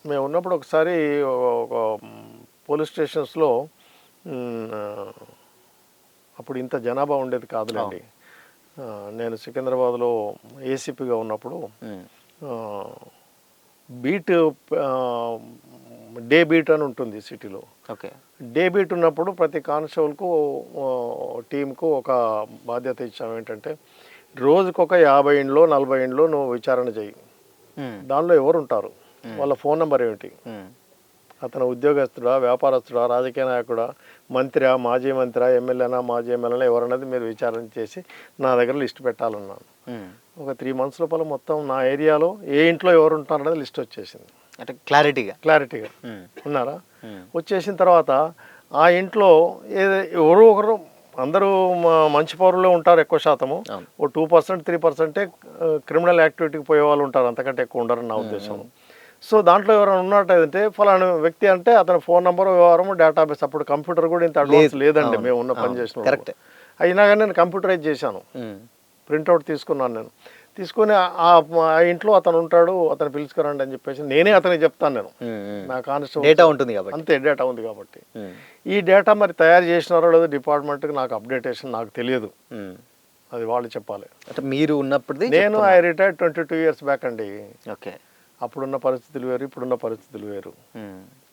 మేము ఉన్నప్పుడు ఒకసారి ఒక పోలీస్ స్టేషన్స్లో అప్పుడు ఇంత జనాభా ఉండేది కాదులేండి. నేను సికింద్రాబాద్లో ఏసీపీగా ఉన్నప్పుడు బీట్ డే బీట్ అని ఉంటుంది సిటీలో. ఓకే. డే బీట్ ఉన్నప్పుడు ప్రతి కానిస్టేబుల్కు టీంకు ఒక బాధ్యత ఇచ్చాము. ఏంటంటే రోజుకొక 50 ఇండ్లో 40 ఇండ్లో నువ్వు విచారణ చేయి. దానిలో ఎవరు ఉంటారు, వాళ్ళ ఫోన్ నెంబర్ ఏమిటి, అతను ఉద్యోగస్తుడా, వ్యాపారస్తుడా, రాజకీయ నాయకుడా, మంత్రి, మాజీ మంత్రి, ఎమ్మెల్యేనా, మాజీ ఎమ్మెల్యేనా, ఎవరన్నది మీరు విచారణ చేసి నా దగ్గర లిస్ట్ పెట్టాలన్నాను. ఒక 3 months లోపల మొత్తం నా ఏరియాలో ఏ ఇంట్లో ఎవరు ఉంటారన్నది లిస్ట్ వచ్చేసింది. అంటే క్లారిటీగా ఉన్నారా? వచ్చేసిన తర్వాత ఆ ఇంట్లో ఎవరో ఒకరు, అందరూ మంచి పౌరులు ఉంటారు ఎక్కువ శాతము, ఓ 2% 3% క్రిమినల్ యాక్టివిటీకి పోయే వాళ్ళు ఉంటారు, అంతకంటే ఎక్కువ ఉండరని నా ఉద్దేశం. సో దాంట్లో ఎవరైనా ఉన్నట్టయితే ఫలానా వ్యక్తి అంటే అతని ఫోన్ నెంబర్, వ్యవహారము, డేటాబేస్. అప్పుడు కంప్యూటర్ కూడా ఇంత అడ్వాన్స్ లేదండి మేము ఉన్న పని చేసిన. అయినా కానీ నేను కంప్యూటరైజ్ చేశాను, ప్రింట్అవుట్ తీసుకున్నాను. నేను తీసుకొని ఆ ఇంట్లో అతను ఉంటాడు, అతను పిలుచుకురండి అని చెప్పేసి నేనే అతనికి చెప్తాను. నేను నా కానిస్టేబుల్ డేటా ఉంటుంది కాబట్టి, అంతే డేటా ఉంది కాబట్టి. ఈ డేటా మరి తయారు చేసినారో లేదో డిపార్ట్మెంట్కి నాకు అప్డేటేషన్ నాకు తెలియదు, అది వాళ్ళు చెప్పాలి. అంటే మీరు ఉన్నప్పుడు నేను ఐ రిటైర్డ్ 22 years బ్యాక్ అండి. ఓకే. అప్పుడున్న పరిస్థితులు వేరు, ఇప్పుడున్న పరిస్థితులు వేరు.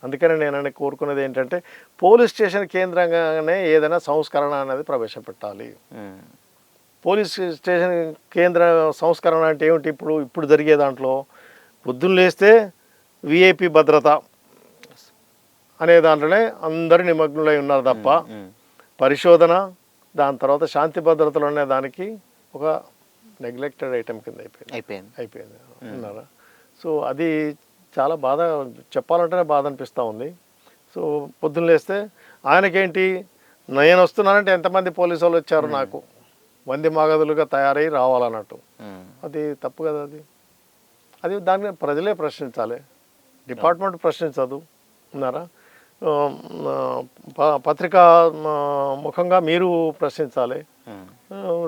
అందుకని నేను కోరుకునేది ఏంటంటే పోలీస్ స్టేషన్ కేంద్రంగానే ఏదైనా సంస్కరణ అనేది ప్రవేశపెట్టాలి. పోలీస్ స్టేషన్ కేంద్ర సంస్కరణ అంటే ఏమిటి? ఇప్పుడు జరిగే దాంట్లో పొద్దున్న లేస్తే విఐపి భద్రత అనే దాంట్లోనే అందరూ నిమగ్నులై ఉన్నారు తప్ప పరిశోధన, దాని తర్వాత శాంతి భద్రతలు అనే దానికి ఒక నెగ్లెక్టెడ్ ఐటెం కింద అయిపోయింది. ఉన్నారా? సో అది చాలా బాధ, చెప్పాలంటేనే బాధ అనిపిస్తూ ఉంది. సో పొద్దున్న లేస్తే ఆయనకేంటి, నేను వస్తున్నానంటే ఎంతమంది పోలీసు వాళ్ళు వచ్చారు, నాకు వంది మాగదులుగా తయారై రావాలన్నట్టు. అది తప్పు కదా. అది దాన్ని ప్రజలే ప్రశ్నించాలి, డిపార్ట్మెంట్ ప్రశ్నించదు. ఉన్నారా? పత్రికా ముఖంగా మీరు ప్రశ్నించాలి.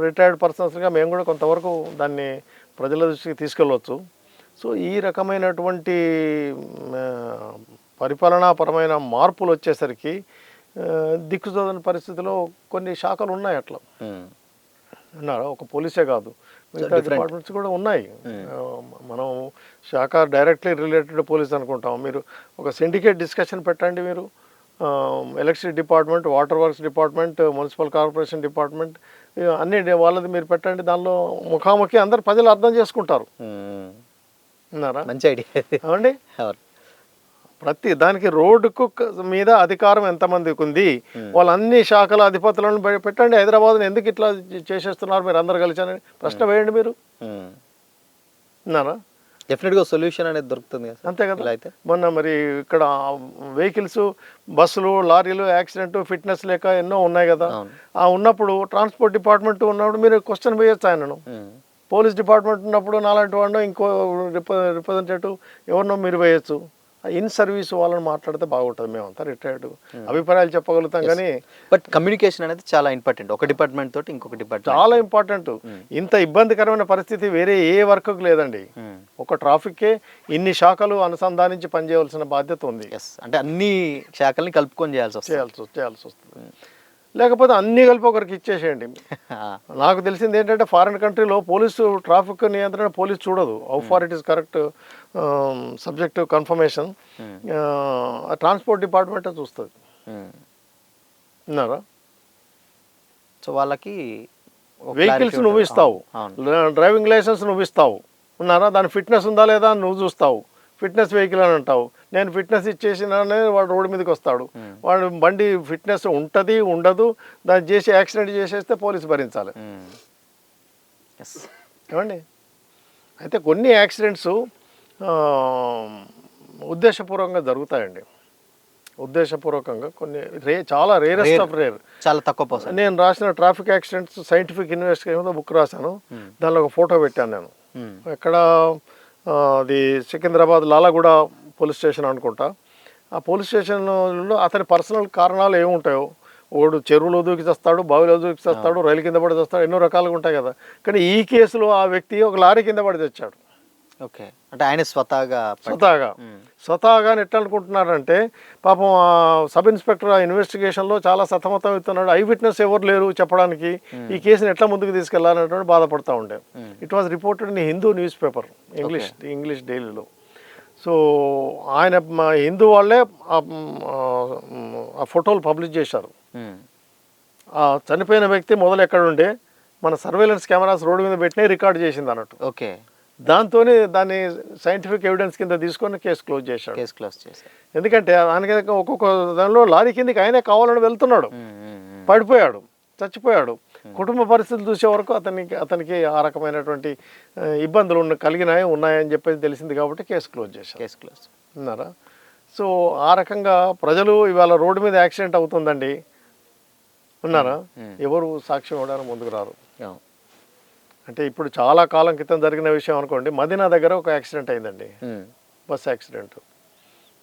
రిటైర్డ్ పర్సన్స్గా మేము కూడా కొంతవరకు దాన్ని ప్రజల దృష్టికి తీసుకెళ్ళవచ్చు. సో ఈ రకమైనటువంటి పరిపాలనాపరమైన మార్పులు వచ్చేసరికి దిక్కుతోచని పరిస్థితిలో కొన్ని శాఖలు ఉన్నాయి అట్లా. అన్నారా, ఒక పోలీసే కాదు మిగతా different. డిపార్ట్మెంట్స్ కూడా ఉన్నాయి. మనం శాఖ డైరెక్ట్లీ రిలేటెడ్ పోలీస్ అనుకుంటాం. మీరు ఒక సిండికేట్ డిస్కషన్ పెట్టండి, మీరు electricity department, water works department, municipal corporation department, అన్ని వాళ్ళది మీరు పెట్టండి. దానిలో ముఖాముఖి అందరు ప్రజలు అర్థం చేసుకుంటారు. అన్నారా, మంచి ఐడియా. ఏమండి, ప్రతి దానికి రోడ్డుకు మీద అధికారం ఎంతమందికి ఉంది, వాళ్ళ అన్ని శాఖల అధిపతులను పెట్టండి. హైదరాబాద్ని ఎందుకు ఇట్లా చేసేస్తున్నారు మీరు అందరు కలిసి అని ప్రశ్న వేయండి మీరు. విన్నారా, డెఫినెట్గా సొల్యూషన్ అనేది దొరుకుతుంది కదా. అంతే కదా. అయితే మొన్న మరి ఇక్కడ వెహికల్స్, బస్సులు, లారీలు యాక్సిడెంట్, ఫిట్నెస్ లేక ఎన్నో ఉన్నాయి కదా. ఆ ఉన్నప్పుడు ట్రాన్స్పోర్ట్ డిపార్ట్మెంట్ ఉన్నప్పుడు మీరు క్వశ్చన్ వేయొచ్చు ఆయనను. పోలీస్ డిపార్ట్మెంట్ ఉన్నప్పుడు నాలాంటి వాడినో ఇంకో రిప్రజెంటేటివ్ ఎవరినో మీరు వేయచ్చు. ఇన్ సర్వీస్ వాళ్ళని మాట్లాడితే బాగుంటుంది. మేమంతా రిటైర్డ్ అభిప్రాయాలు చెప్పగలుగుతాం కానీ బట్ కమ్యూనికేషన్ అనేది చాలా ఇంపార్టెంట్. ఒక డిపార్ట్మెంట్ తోటి ఇంకొక డిపార్ట్మెంట్ చాలా ఇంపార్టెంట్. ఇంత ఇబ్బందికరమైన పరిస్థితి వేరే ఏ వర్క్కు లేదండి. ఒక ట్రాఫిక్కే ఇన్ని శాఖలు అనుసంధానించి పనిచేయవలసిన బాధ్యత ఉంది. అంటే అన్ని శాఖల్ని కలుపుకొని చేయాల్సి వస్తుంది. లేకపోతే అన్నీ కలిపి ఒకరికి ఇచ్చేసేయండి. నాకు తెలిసింది ఏంటంటే ఫారిన్ కంట్రీలో పోలీసు ట్రాఫిక్ నియంత్రణ పోలీస్ చూడదు. How far it is correct subject confirmation transport డిపార్ట్మెంటే చూస్తుంది. విన్నారా, సో వాళ్ళకి వెహికల్స్ నువ్వు ఇస్తావు, డ్రైవింగ్ లైసెన్స్ నువ్వు ఇస్తావు. ఉన్నారా, దాని ఫిట్నెస్ ఉందా లేదా నువ్వు చూస్తావు. ఫిట్నెస్ వెహికల్ అని అంటావు, నేను ఫిట్నెస్ ఇచ్చేసినానే వాడు రోడ్డు మీదకి వస్తాడు. వాడు బండి ఫిట్నెస్ ఉంటుంది ఉండదు, దాన్ని చేసి యాక్సిడెంట్ చేసేస్తే పోలీసు భరించాలి. ఏమండి, అయితే కొన్ని యాక్సిడెంట్స్ ఉద్దేశపూర్వకంగా జరుగుతాయండి. ఉద్దేశపూర్వకంగా కొన్ని చాలా రేరెస్ట్ ఆఫ్ రేర్, చాలా తక్కువ. నేను రాసిన traffic accidents scientific investigation book రాశాను. దానిలో ఒక ఫోటో పెట్టాను నేను. ఎక్కడ అది సికింద్రాబాద్ లాలాగూడ పోలీస్ స్టేషన్ అనుకుంటా. ఆ పోలీస్ స్టేషన్లో అతని పర్సనల్ కారణాలు ఏముంటాయో, ఓడు చెరువులో దూకి చేస్తాడు, బావిలో దూకి చేస్తాడు, రైలు కింద పడి చేస్తాడు, ఎన్నో రకాలుగా ఉంటాయి కదా. కానీ ఈ కేసులో ఆ వ్యక్తి ఒక లారీ కింద పడి తెచ్చాడు. ఓకే, అంటే ఆయన స్వతహాగా ఎట్లా అనుకుంటున్నారంటే పాపం సబ్ ఇన్స్పెక్టర్ ఆ ఇన్వెస్టిగేషన్లో చాలా సతమతం అవుతున్నాడు. ఐ విట్నెస్ ఎవరు లేరు చెప్పడానికి, ఈ కేసుని ఎట్లా ముందుకు తీసుకెళ్లాలనేటువంటి బాధపడుతూ ఉండే. It was reported in Hindu news paper, English డైలీలో. సో ఆయన హిందూ వాళ్ళే ఆ ఫోటోలు పబ్లిష్ చేశారు. ఆ చనిపోయిన వ్యక్తి మొదలు ఎక్కడుండే మన సర్వేలెన్స్ కెమెరాస్ రోడ్డు మీద పెట్టినే రికార్డ్ చేసింది అన్నట్టు. ఓకే, దాంతోనే దాన్ని సైంటిఫిక్ ఎవిడెన్స్ కింద తీసుకొని కేసు క్లోజ్ చేశాడు. ఎందుకంటే దానికి ఒక్కొక్క దానిలో లారీ కిందకి ఆయనే కావాలని వెళ్తున్నాడు, పడిపోయాడు, చచ్చిపోయాడు. కుటుంబ పరిస్థితులు చూసే వరకు అతనికి ఆ రకమైనటువంటి ఇబ్బందులు ఉన్నాయని చెప్పేసి తెలిసింది కాబట్టి కేసు క్లోజ్ చేశారు. విన్నారా, సో ఆ రకంగా ప్రజలు ఇవాళ రోడ్డు మీద యాక్సిడెంట్ అవుతుందండి, ఉన్నారా, ఎవరు సాక్ష్యం ఇవ్వడానికి ముందుకు రారు. అంటే ఇప్పుడు చాలా కాలం క్రితం జరిగిన విషయం అనుకోండి, మదీనా దగ్గర ఒక యాక్సిడెంట్ అయిందండి, బస్ యాక్సిడెంట్.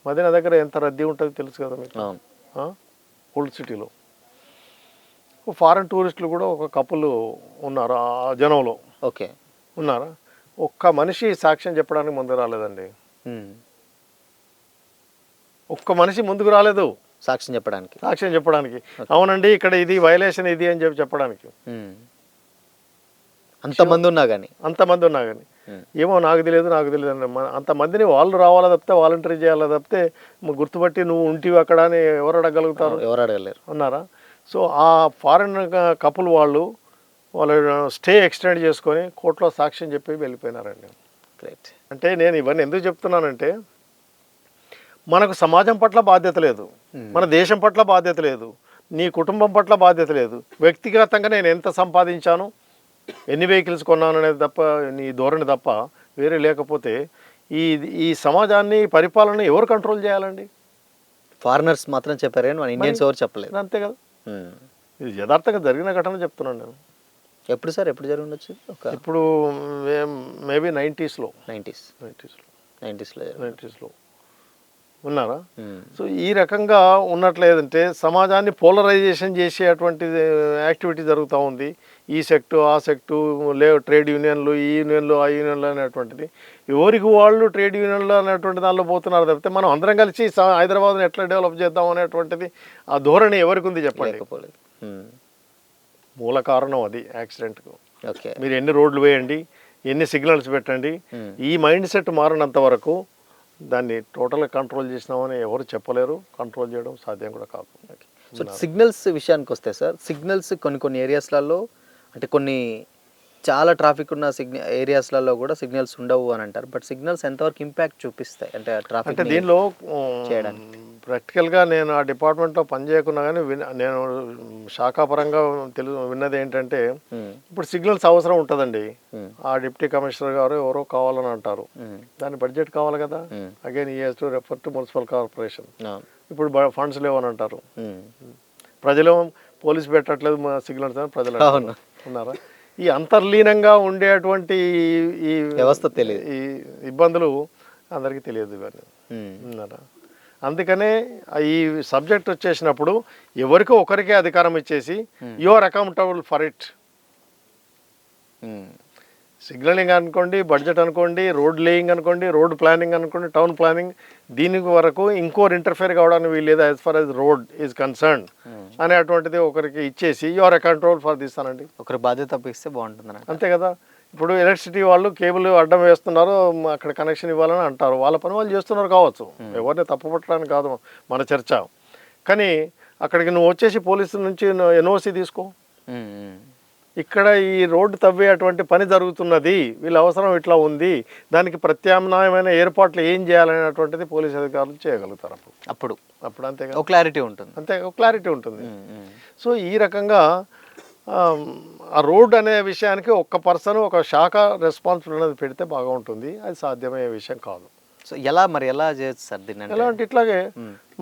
మదీనా దగ్గర ఎంత రద్దీ ఉంటుంది తెలుసు కదా మీకు, ఓల్డ్ సిటీలో. ఫారెన్ టూరిస్టులు కూడా ఒక కపుల్ ఉన్నారు ఆ జనంలో. ఓకే, ఉన్నారా, ఒక్క మనిషి సాక్ష్యం చెప్పడానికి ముందుకు రాలేదండి. ఒక్క మనిషి ముందుకు రాలేదు సాక్ష్యం చెప్పడానికి. అవునండి ఇక్కడ ఇది వైలేషన్ ఇది అని చెప్పడానికి. అంతమంది ఉన్నా కానీ ఏమో నాకు తెలియదు అండి. అంతమందిని వాళ్ళు రావాలా తప్పితే, వాలంటీర్ చేయాలా తప్పితే గుర్తుపట్టి నువ్వు ఉంటివి అక్కడ అని ఎవరు అడగలుగుతారు? ఎవరు అడగలేరు. ఉన్నారా, సో ఆ ఫారెన్ కపుల్ వాళ్ళు స్టే ఎక్స్టెండ్ చేసుకొని కోర్టులో సాక్ష్యం చెప్పి వెళ్ళిపోయినారండి. గ్రేట్. అంటే నేను ఇవన్నీ ఎందుకు చెప్తున్నానంటే, మనకు సమాజం పట్ల బాధ్యత లేదు, మన దేశం పట్ల బాధ్యత లేదు, నీ కుటుంబం పట్ల బాధ్యత లేదు. వ్యక్తిగతంగా నేను ఎంత సంపాదించాను, ఎన్ని వెహికల్స్ కొన్నాను అనేది తప్ప, నీ ధోరణి తప్ప వేరే లేకపోతే ఈ సమాజాన్ని పరిపాలన ఎవరు కంట్రోల్ చేయాలండి? ఫారినర్స్ మాత్రం చెప్పారు కానీ మన ఇండియన్స్ ఎవరు చెప్పలేదు. అంతే కదా, ఇది యథార్థంగా జరిగిన ఘటన చెప్తున్నాను నేను. ఎప్పుడు సార్, ఎప్పుడు జరిగి ఉండొచ్చు? ఇప్పుడు మేబీ 90s ఉన్నారా. సో ఈ రకంగా ఉన్నట్లేదంటే సమాజాన్ని పోలరైజేషన్ చేసేటువంటి యాక్టివిటీ జరుగుతూ ఉంది. ఈ సెక్టు ఆ సెక్టు ట్రేడ్ యూనియన్లు, ఈ యూనియన్లు ఆ యూనియన్లు అనేటువంటిది ఎవరికి వాళ్ళు ట్రేడ్ యూనియన్లు అనేటువంటి దానిలో పోతున్నారు తప్పితే మనం అందరం కలిసి హైదరాబాద్ని ఎట్లా డెవలప్ చేద్దాం అనేటువంటిది ఆ ధోరణి ఎవరికి ఉంది చెప్పండి? మూల కారణం అది యాక్సిడెంట్కు. ఓకే. మీరు ఎన్ని రోడ్లు వేయండి, ఎన్ని సిగ్నల్స్ పెట్టండి, ఈ మైండ్ సెట్ మారినంత వరకు దాన్ని టోటల్గా కంట్రోల్ చేసినామని ఎవరు చెప్పలేరు, కంట్రోల్ చేయడం సాధ్యం కూడా కాదు. సో సిగ్నల్స్ విషయానికి వస్తే సార్, సిగ్నల్స్ కొన్ని ఏరియాస్లలో అంటే కొన్ని చాలా ట్రాఫిక్ ఉన్న ఏరియాస్లలో కూడా సిగ్నల్స్ ఉండవు అని అంటారు. బట్ సిగ్నల్స్ ఎంతవరకు ఇంపాక్ట్ చూపిస్తాయి అంటే ట్రాఫిక్ అంటే దీనిలో చేయడానికి? ప్రాక్టికల్గా నేను ఆ డిపార్ట్మెంట్లో పనిచేయకున్నా కానీ నేను శాఖాపరంగా విన్నది ఏంటంటే, ఇప్పుడు సిగ్నల్స్ అవసరం ఉంటుందండి. ఆ డిప్యూటీ కమిషనర్ గారు ఎవరో కావాలని అంటారు, దాని బడ్జెట్ కావాలి కదా. అగైన్ ఈ has to refer to municipal corporation. ఇప్పుడు ఫండ్స్ లేవని అంటారు. ప్రజలు పోలీసు పెట్టట్లేదు సిగ్నల్స్ అని ప్రజలు ఉన్నారా? ఈ అంతర్లీనంగా ఉండేటువంటి ఈ వ్యవస్థ తెలియదు, ఈ ఇబ్బందులు అందరికీ తెలియదు ఇవన్నీ ఉన్నారా. అందుకనే ఈ సబ్జెక్ట్ వచ్చేసినప్పుడు ఎవరికో ఒకరికే అధికారం ఇచ్చేసి you are accountable for it. Signaling అనుకోండి, బడ్జెట్ అనుకోండి, రోడ్ లేయింగ్ అనుకోండి, రోడ్ ప్లానింగ్ అనుకోండి, టౌన్ ప్లానింగ్, దీనికి వరకు ఇంకోరు ఇంటర్ఫేర్ కావడానికి వీల్లేదు as far as road is concern అనేటువంటిది ఒకరికి ఇచ్చేసి you are accountable for this అనండి. ఒకరి బాధ్యత అప్పిస్తే బాగుంటుంది. అంతే కదా. ఇప్పుడు ఎలక్ట్రిసిటీ వాళ్ళు కేబుల్ అడ్డం వేస్తున్నారు, అక్కడ కనెక్షన్ ఇవ్వాలని అంటారు, వాళ్ళ పని వాళ్ళు చేస్తున్నారు కావచ్చు, ఎవరిని తప్పుపట్టడానికి కాదు మన చర్చ. కానీ అక్కడికి నువ్వు వచ్చేసి పోలీసుల నుంచి ఎన్ఓసి తీసుకో, ఇక్కడ ఈ రోడ్డు తవ్వేటువంటి పని జరుగుతున్నది, వీళ్ళ అవసరం ఇట్లా ఉంది, దానికి ప్రత్యామ్నాయమైన ఏర్పాట్లు ఏం చేయాలనేటువంటిది పోలీస్ అధికారులు చేయగలుగుతారు. అప్పుడు అంతే కదా, క్లారిటీ ఉంటుంది. అంతే క్లారిటీ ఉంటుంది. సో ఈ రకంగా ఆ రోడ్ అనే విషయానికి ఒక్క పర్సన్ ఒక శాఖ రెస్పాన్సిబుల్ అనేది పెడితే బాగా ఉంటుంది. అది సాధ్యమయ్యే విషయం కాదు. సో ఎలా చేయొచ్చు సార్ దీన్ని? ఎలా అంటే ఇట్లాగే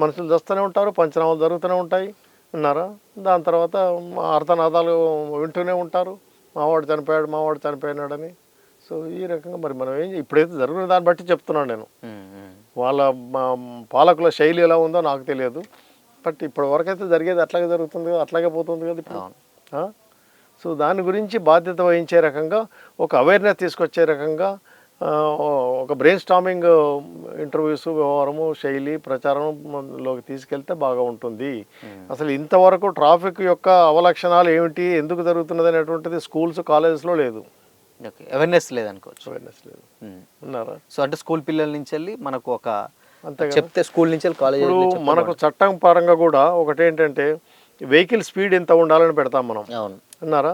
మనుషులు చేస్తూనే ఉంటారు, పంచనామాలు జరుగుతూనే ఉంటాయి విన్నారా. దాని తర్వాత అర్థనాదాలు వింటూనే ఉంటారు, మావాడు చనిపోయినాడని. సో ఈ రకంగా మరి మనం ఇప్పుడైతే జరుగుతున్న దాన్ని బట్టి చెప్తున్నాను నేను. వాళ్ళ పాలకుల శైలి ఎలా ఉందో నాకు తెలియదు, బట్ ఇప్పటి వరకు అయితే జరిగేది అట్లాగే జరుగుతుంది కదా, అట్లాగే పోతుంది కదా ఇప్పుడు. సో దాని గురించి బాధ్యత వహించే రకంగా, ఒక అవేర్నెస్ తీసుకొచ్చే రకంగా, ఒక బ్రెయిన్ స్టార్మింగ్ ఇంటర్వ్యూస్, వ్యవహారము, శైలి, ప్రచారంలోకి తీసుకెళ్తే బాగా ఉంటుంది. అసలు ఇంతవరకు ట్రాఫిక్ యొక్క అవలక్షణాలు ఏమిటి, ఎందుకు జరుగుతున్నది అనేటువంటిది స్కూల్స్, కాలేజెస్లో లేదు. అవేర్నెస్ లేదనుకోవచ్చు. అవేర్నెస్ లేదు ఉన్నారా. సో అంటే స్కూల్ పిల్లల నుంచి వెళ్ళి మనకు ఒక అంతే చెప్తే, స్కూల్ నుంచి కాలేజ్ మనకు చట్టం పరంగా కూడా ఒకటి ఏంటంటే, వెహికల్ స్పీడ్ ఎంత ఉండాలని పెడతాం మనం అన్నారా.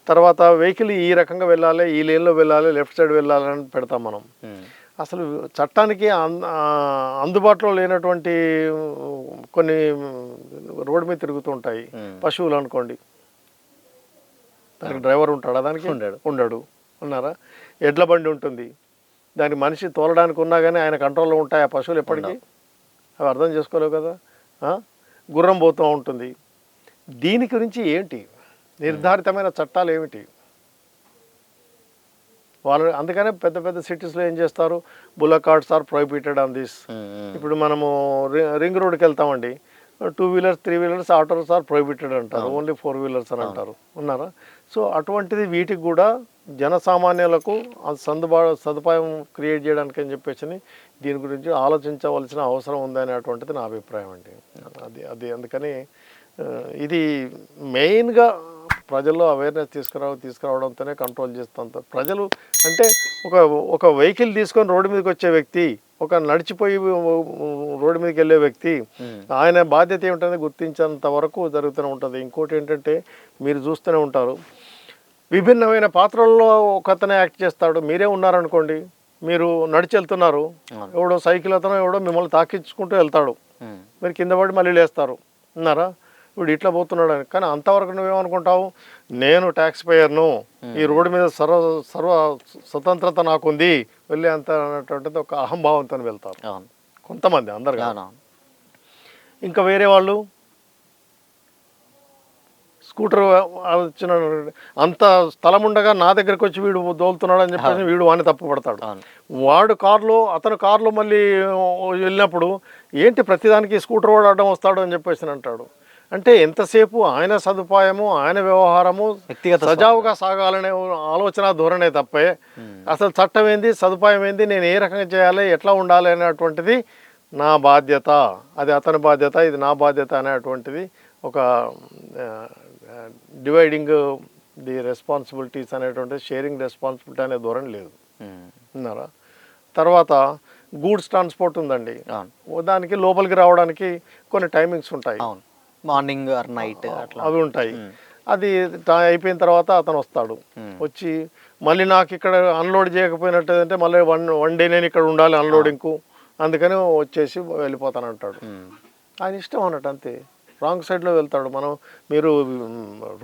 తర్వాత వెహికల్ ఈ రకంగా వెళ్ళాలి, ఈ లేన్లో వెళ్ళాలి, లెఫ్ట్ సైడ్ వెళ్ళాలని పెడతాం మనం. అసలు చట్టానికి అందుబాటులో లేనటువంటి కొన్ని రోడ్డు మీద తిరుగుతూ ఉంటాయి. పశువులు అనుకోండి, దానికి డ్రైవర్ ఉంటాడా? దానికి ఉండడు ఉన్నారా. ఎడ్ల బండి ఉంటుంది, దానికి మనిషి తోలడానికి ఉన్నా కానీ ఆయన కంట్రోల్లో ఉంటాయి ఆ పశువులు ఎప్పటికీ. అవి అర్థం చేసుకోలేవు కదా. గుర్రం పోతూ ఉంటుంది. దీని గురించి ఏంటి నిర్ధారితమైన చట్టాలు ఏమిటి వాళ్ళు? అందుకనే పెద్ద పెద్ద సిటీస్లో ఏం చేస్తారు, bullock carts are prohibited on this. ఇప్పుడు మనము రింగ్ రోడ్కి వెళ్తామండి, 2 wheelers 3 wheelers autos are prohibited అంటారు, ఓన్లీ 4 వీలర్స్ అని అంటారు ఉన్నారా. సో అటువంటిది వీటికి కూడా జనసామాన్యులకు సదుపాయం క్రియేట్ చేయడానికి అని చెప్పేసి దీని గురించి ఆలోచించవలసిన అవసరం ఉంది అనేటువంటిది నా అభిప్రాయం అండి. అది అందుకని ఇది మెయిన్గా ప్రజల్లో అవేర్నెస్ తీసుకురావడంతోనే కంట్రోల్ చేస్తాం. ప్రజలు అంటే ఒక వెహికల్ తీసుకొని రోడ్డు మీదకి వచ్చే వ్యక్తి, ఒక నడిచిపోయి రోడ్డు మీదకి వెళ్ళే వ్యక్తి, ఆయన బాధ్యత ఏమిటనేది గుర్తించేంత వరకు జరుగుతూనే ఉంటుంది. ఇంకోటి ఏంటంటే, మీరు చూస్తూనే ఉంటారు, విభిన్నమైన పాత్రల్లో ఒక అతనే యాక్ట్ చేస్తాడు. మీరే ఉన్నారనుకోండి, మీరు నడిచి వెళ్తున్నారు, ఎవడో సైకిల్ అతను ఎవడో మిమ్మల్ని తాకించుకుంటూ వెళ్తాడు, మీరు కింద పడి మళ్ళీ లేస్తారు ఉన్నారా. ఇప్పుడు ఇట్లా పోతున్నాడు అని. కానీ అంతవరకు నువ్వేమనుకుంటావు, నేను ట్యాక్స్ పేయర్ను, ఈ రోడ్డు మీద సర్వ స్వతంత్రత నాకుంది, వెళ్ళి అంత అన్నటువంటిది ఒక అహంభావంతో వెళ్తారు కొంతమంది, అందరు. ఇంకా వేరే వాళ్ళు స్కూటర్ వచ్చిన అంత స్థలం ఉండగా నా దగ్గరికి వచ్చి వీడు దోలుతున్నాడు అని చెప్పేసి వీడు వాడిని తప్పు పడతాడు. వాడు అతను కారులో మళ్ళీ వెళ్ళినప్పుడు ఏంటి ప్రతిదానికి స్కూటర్ వాడు అడ్డం వస్తాడు అని చెప్పేసి అంటాడు. అంటే ఎంతసేపు ఆయన సదుపాయము, ఆయన వ్యవహారము సజావుగా సాగాలనే ఆలోచన ధోరణే తప్పే అసలు చట్టం ఏంది, సదుపాయం ఏంది, నేను ఏ రకంగా చేయాలి, ఎట్లా ఉండాలి అనేటువంటిది నా బాధ్యత, అది అతని బాధ్యత, ఇది నా బాధ్యత అనేటువంటిది ఒక డివైడింగ్ ది రెస్పాన్సిబిలిటీస్ అనేటువంటి షేరింగ్ రెస్పాన్సిబిలిటీ అనే ధోరణి లేదు. విన్నారా? తర్వాత గూడ్స్ ట్రాన్స్పోర్ట్ ఉందండి, దానికి లోపలికి రావడానికి కొన్ని టైమింగ్స్ ఉంటాయి, మార్నింగ్ ఆర్ నైట్ అట్లా అవి ఉంటాయి. అది అయిపోయిన తర్వాత అతను వస్తాడు, వచ్చి మళ్ళీ నాకు ఇక్కడ అన్లోడ్ చేయకపోయినట్టు అంటే మళ్ళీ వన్ డే నేను ఇక్కడ ఉండాలి అన్లోడింగ్కు, అందుకని వచ్చేసి వెళ్ళిపోతాను అంటాడు. ఆయన ఇష్టం అన్నట్టు, అంతే. రాంగ్ సైడ్లో వెళ్తాడు. మీరు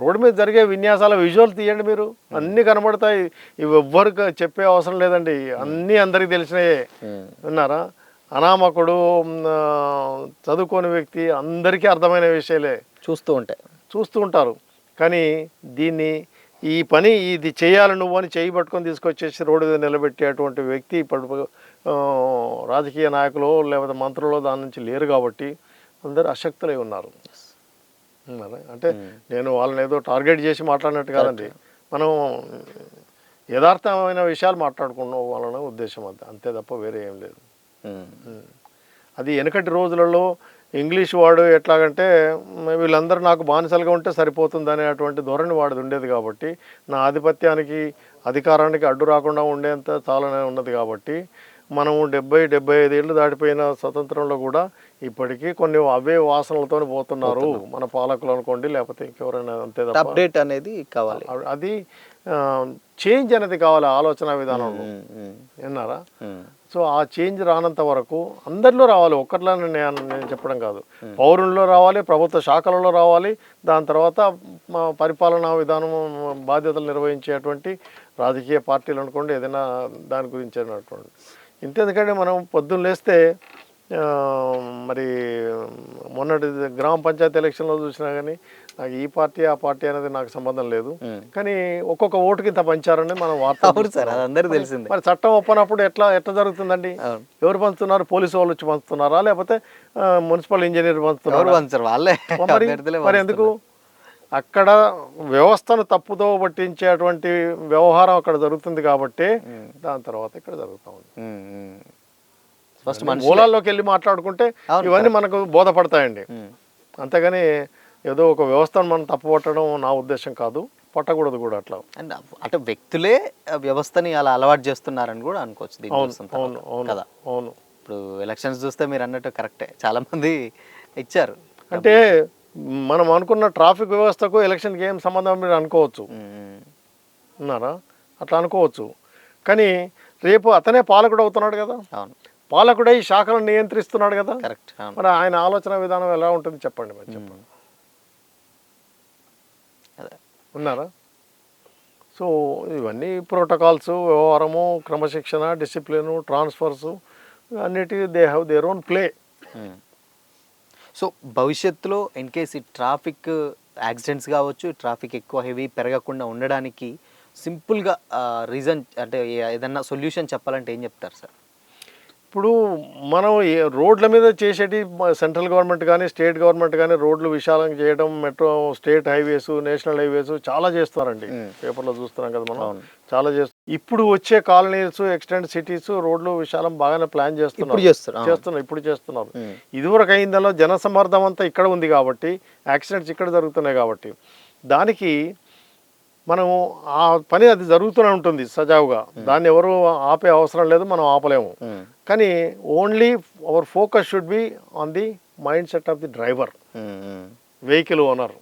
రోడ్డు మీద జరిగే విన్యాసాల విజువల్ తీయండి, మీరు అన్నీ కనబడతాయి. ఇవి ఎవ్వరికి చెప్పే అవసరం లేదండి, అన్నీ అందరికీ తెలిసినాయే. విన్నారా? అనామకుడు, చదువుకోని వ్యక్తి, అందరికీ అర్థమైన విషయాలే చూస్తూ ఉంటారు. కానీ ఈ పని ఇది చేయాలి నువ్వు అని చేయి పట్టుకొని తీసుకొచ్చేసి రోడ్డు మీద నిలబెట్టేటువంటి వ్యక్తి ఇప్పుడు రాజకీయ నాయకులు లేకపోతే మంత్రులు దాని నుంచి లేరు కాబట్టి అందరూ అశక్తులై ఉన్నారు. అంటే నేను వాళ్ళని ఏదో టార్గెట్ చేసి మాట్లాడినట్టు కాదండి, మనం యథార్థమైన విషయాలు మాట్లాడుకున్న వాళ్ళని ఉద్దేశం అంతే తప్ప వేరే ఏం లేదు. అది వెనకటి రోజులలో ఇంగ్లీష్ వాడు ఎట్లాగంటే వీళ్ళందరూ నాకు బానిసలుగా ఉంటే సరిపోతుంది అనేటువంటి ధోరణి వాడిది ఉండేది కాబట్టి, నా ఆధిపత్యానికి అధికారానికి అడ్డు రాకుండా ఉండేంత చాలానే ఉన్నది కాబట్టి మనము 70-75 ఏళ్ళు దాటిపోయిన స్వతంత్రంలో కూడా ఇప్పటికీ కొన్ని అవే వాసనలతో పోతున్నారు మన పాలకులు అనుకోండి, లేకపోతే ఇంకెవరైనా. అంతే తప్ప అప్డేట్ అనేది కావాలి, అది చేంజ్ అనేది కావాలి ఆలోచన విధానంలో. విన్నారా? సో ఆ చేంజ్ రానంత వరకు అందరిలో రావాలి, ఒక్కరిలోనే నేను చెప్పడం కాదు, పౌరుల్లో రావాలి, ప్రభుత్వ శాఖలలో రావాలి, దాని తర్వాత పరిపాలనా విధానం బాధ్యతలు నిర్వహించేటువంటి రాజకీయ పార్టీలు అనుకోండి, ఏదైనా దాని గురించి అన్నటువంటి. ఇంతెందుకంటే మనం పొద్దున్న లేస్తే మరి మొన్నటి గ్రామ పంచాయతీ ఎలక్షన్లో చూసినా కానీ నాకు ఈ పార్టీ ఆ పార్టీ అనేది నాకు సంబంధం లేదు, కానీ ఒక్కొక్క ఓటుకి ఇంత పంచారని మనం వార్త తెలిసింది. మరి చట్టం ఒప్పనప్పుడు ఎట్లా జరుగుతుందండి? ఎవరు పంచుతున్నారు? పోలీసు వాళ్ళు వచ్చి పంచుతున్నారా, లేకపోతే మున్సిపల్ ఇంజనీర్ పంచుతున్నారా? మరి ఎందుకు? అక్కడ వ్యవస్థను తప్పుతో పట్టించేటువంటి వ్యవహారం అక్కడ జరుగుతుంది కాబట్టి దాని తర్వాత ఇక్కడ జరుగుతూ ఉంది. మూలాల్లోకి వెళ్ళి మాట్లాడుకుంటే ఇవన్నీ మనకు బోధపడతాయండి. అంతేగాని ఏదో ఒక వ్యవస్థను మనం తప్పు పట్టడం నా ఉద్దేశం కాదు, పట్టకూడదు కూడా అట్లా. అంటే వ్యక్తులే వ్యవస్థని అలా అలవాటు చేస్తున్నారని కూడా అనుకోవచ్చు. అవును. ఇప్పుడు ఎలక్షన్స్ చూస్తే మీరు అన్నట్టు కరెక్టే, చాలా మంది ఇచ్చారు. అంటే మనం అనుకున్న ట్రాఫిక్ వ్యవస్థకు ఎలక్షన్కి ఏం సంబంధం మీరు అనుకోవచ్చు, ఉన్నారా? అట్లా అనుకోవచ్చు. కానీ రేపు అతనే పాలకుడు అవుతున్నాడు కదా, పాలకుడై శాఖలను నియంత్రిస్తున్నాడు కదా. కరెక్ట్. మరి ఆయన ఆలోచన విధానం ఎలా ఉంటుంది చెప్పండి, మరి చెప్పండి. ఉన్నారా? సో ఇవన్నీ ప్రోటోకాల్స్, వ్యవహారము, క్రమశిక్షణ, డిసిప్లిన్, ట్రాన్స్ఫర్స్ అన్నిటికీ they have their own play. So భవిష్యత్తులో ఇన్ కేస్ ఈ ట్రాఫిక్ యాక్సిడెంట్స్ కావచ్చు, ట్రాఫిక్ ఎక్కువ హెవీ పెరగకుండా ఉండడానికి సింపుల్గా రీజన్ అంటే ఏదన్నా సొల్యూషన్ చెప్పాలంటే ఏం చెప్తారు సార్? ఇప్పుడు మనం రోడ్ల మీద చేసేటి సెంట్రల్ గవర్నమెంట్ కానీ స్టేట్ గవర్నమెంట్ కానీ రోడ్లు విశాలం చేయడం, metro, state highways, national highways చాలా చేస్తున్నారండి. పేపర్లో చూస్తున్నాం కదా మనం, చాలా చేస్తున్నాం. ఇప్పుడు వచ్చే కాలనీస్, ఎక్స్టెండ్ సిటీస్ రోడ్లు విశాలం బాగానే ప్లాన్ ఇప్పుడు చేస్తున్నారు. ఇదివరకు అయిందలో జనసమ్మర్దం అంతా ఇక్కడ ఉంది కాబట్టి యాక్సిడెంట్స్ ఇక్కడ జరుగుతున్నాయి కాబట్టి దానికి మనము ఆ పని అది జరుగుతూనే ఉంటుంది సజావుగా, దాన్ని ఎవరు ఆపే అవసరం లేదు, మనం ఆపలేము. కానీ only our focus should be on the mind set of the driver, vehicle owner.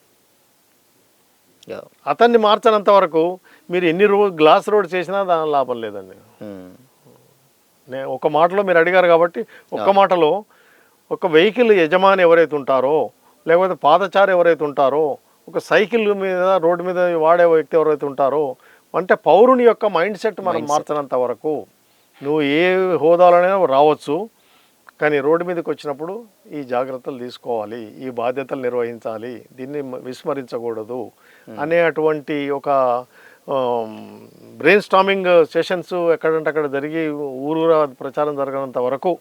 అతన్ని మార్చనంత వరకు మీరు ఎన్ని గ్లాస్ రోడ్ చేసినా దాని లాభం లేదండి. ఒక మాటలో మీరు అడిగారు కాబట్టి ఒక్క మాటలో ఒక వెహికల్ యజమాని ఎవరైతే ఉంటారో, లేకపోతే పాదచారి ఎవరైతే ఉంటారో, ఒక సైకిల్ మీద రోడ్డు మీద వాడే వ్యక్తి ఎవరైతే ఉంటారో, అంటే పౌరుని యొక్క మైండ్ సెట్ మనం మార్చినంత వరకు నువ్వు ఏ హోదాలోనైనా రావచ్చు, కానీ రోడ్డు మీదకి వచ్చినప్పుడు ఈ జాగ్రత్తలు తీసుకోవాలి, ఈ బాధ్యతలు నిర్వహించాలి, దీన్ని విస్మరించకూడదు అనేటువంటి ఒక బ్రెయిన్ స్టార్మింగ్ సెషన్స్ ఎక్కడంటే అక్కడ జరిగి ఊరూరా ప్రచారం జరగనంత వరకు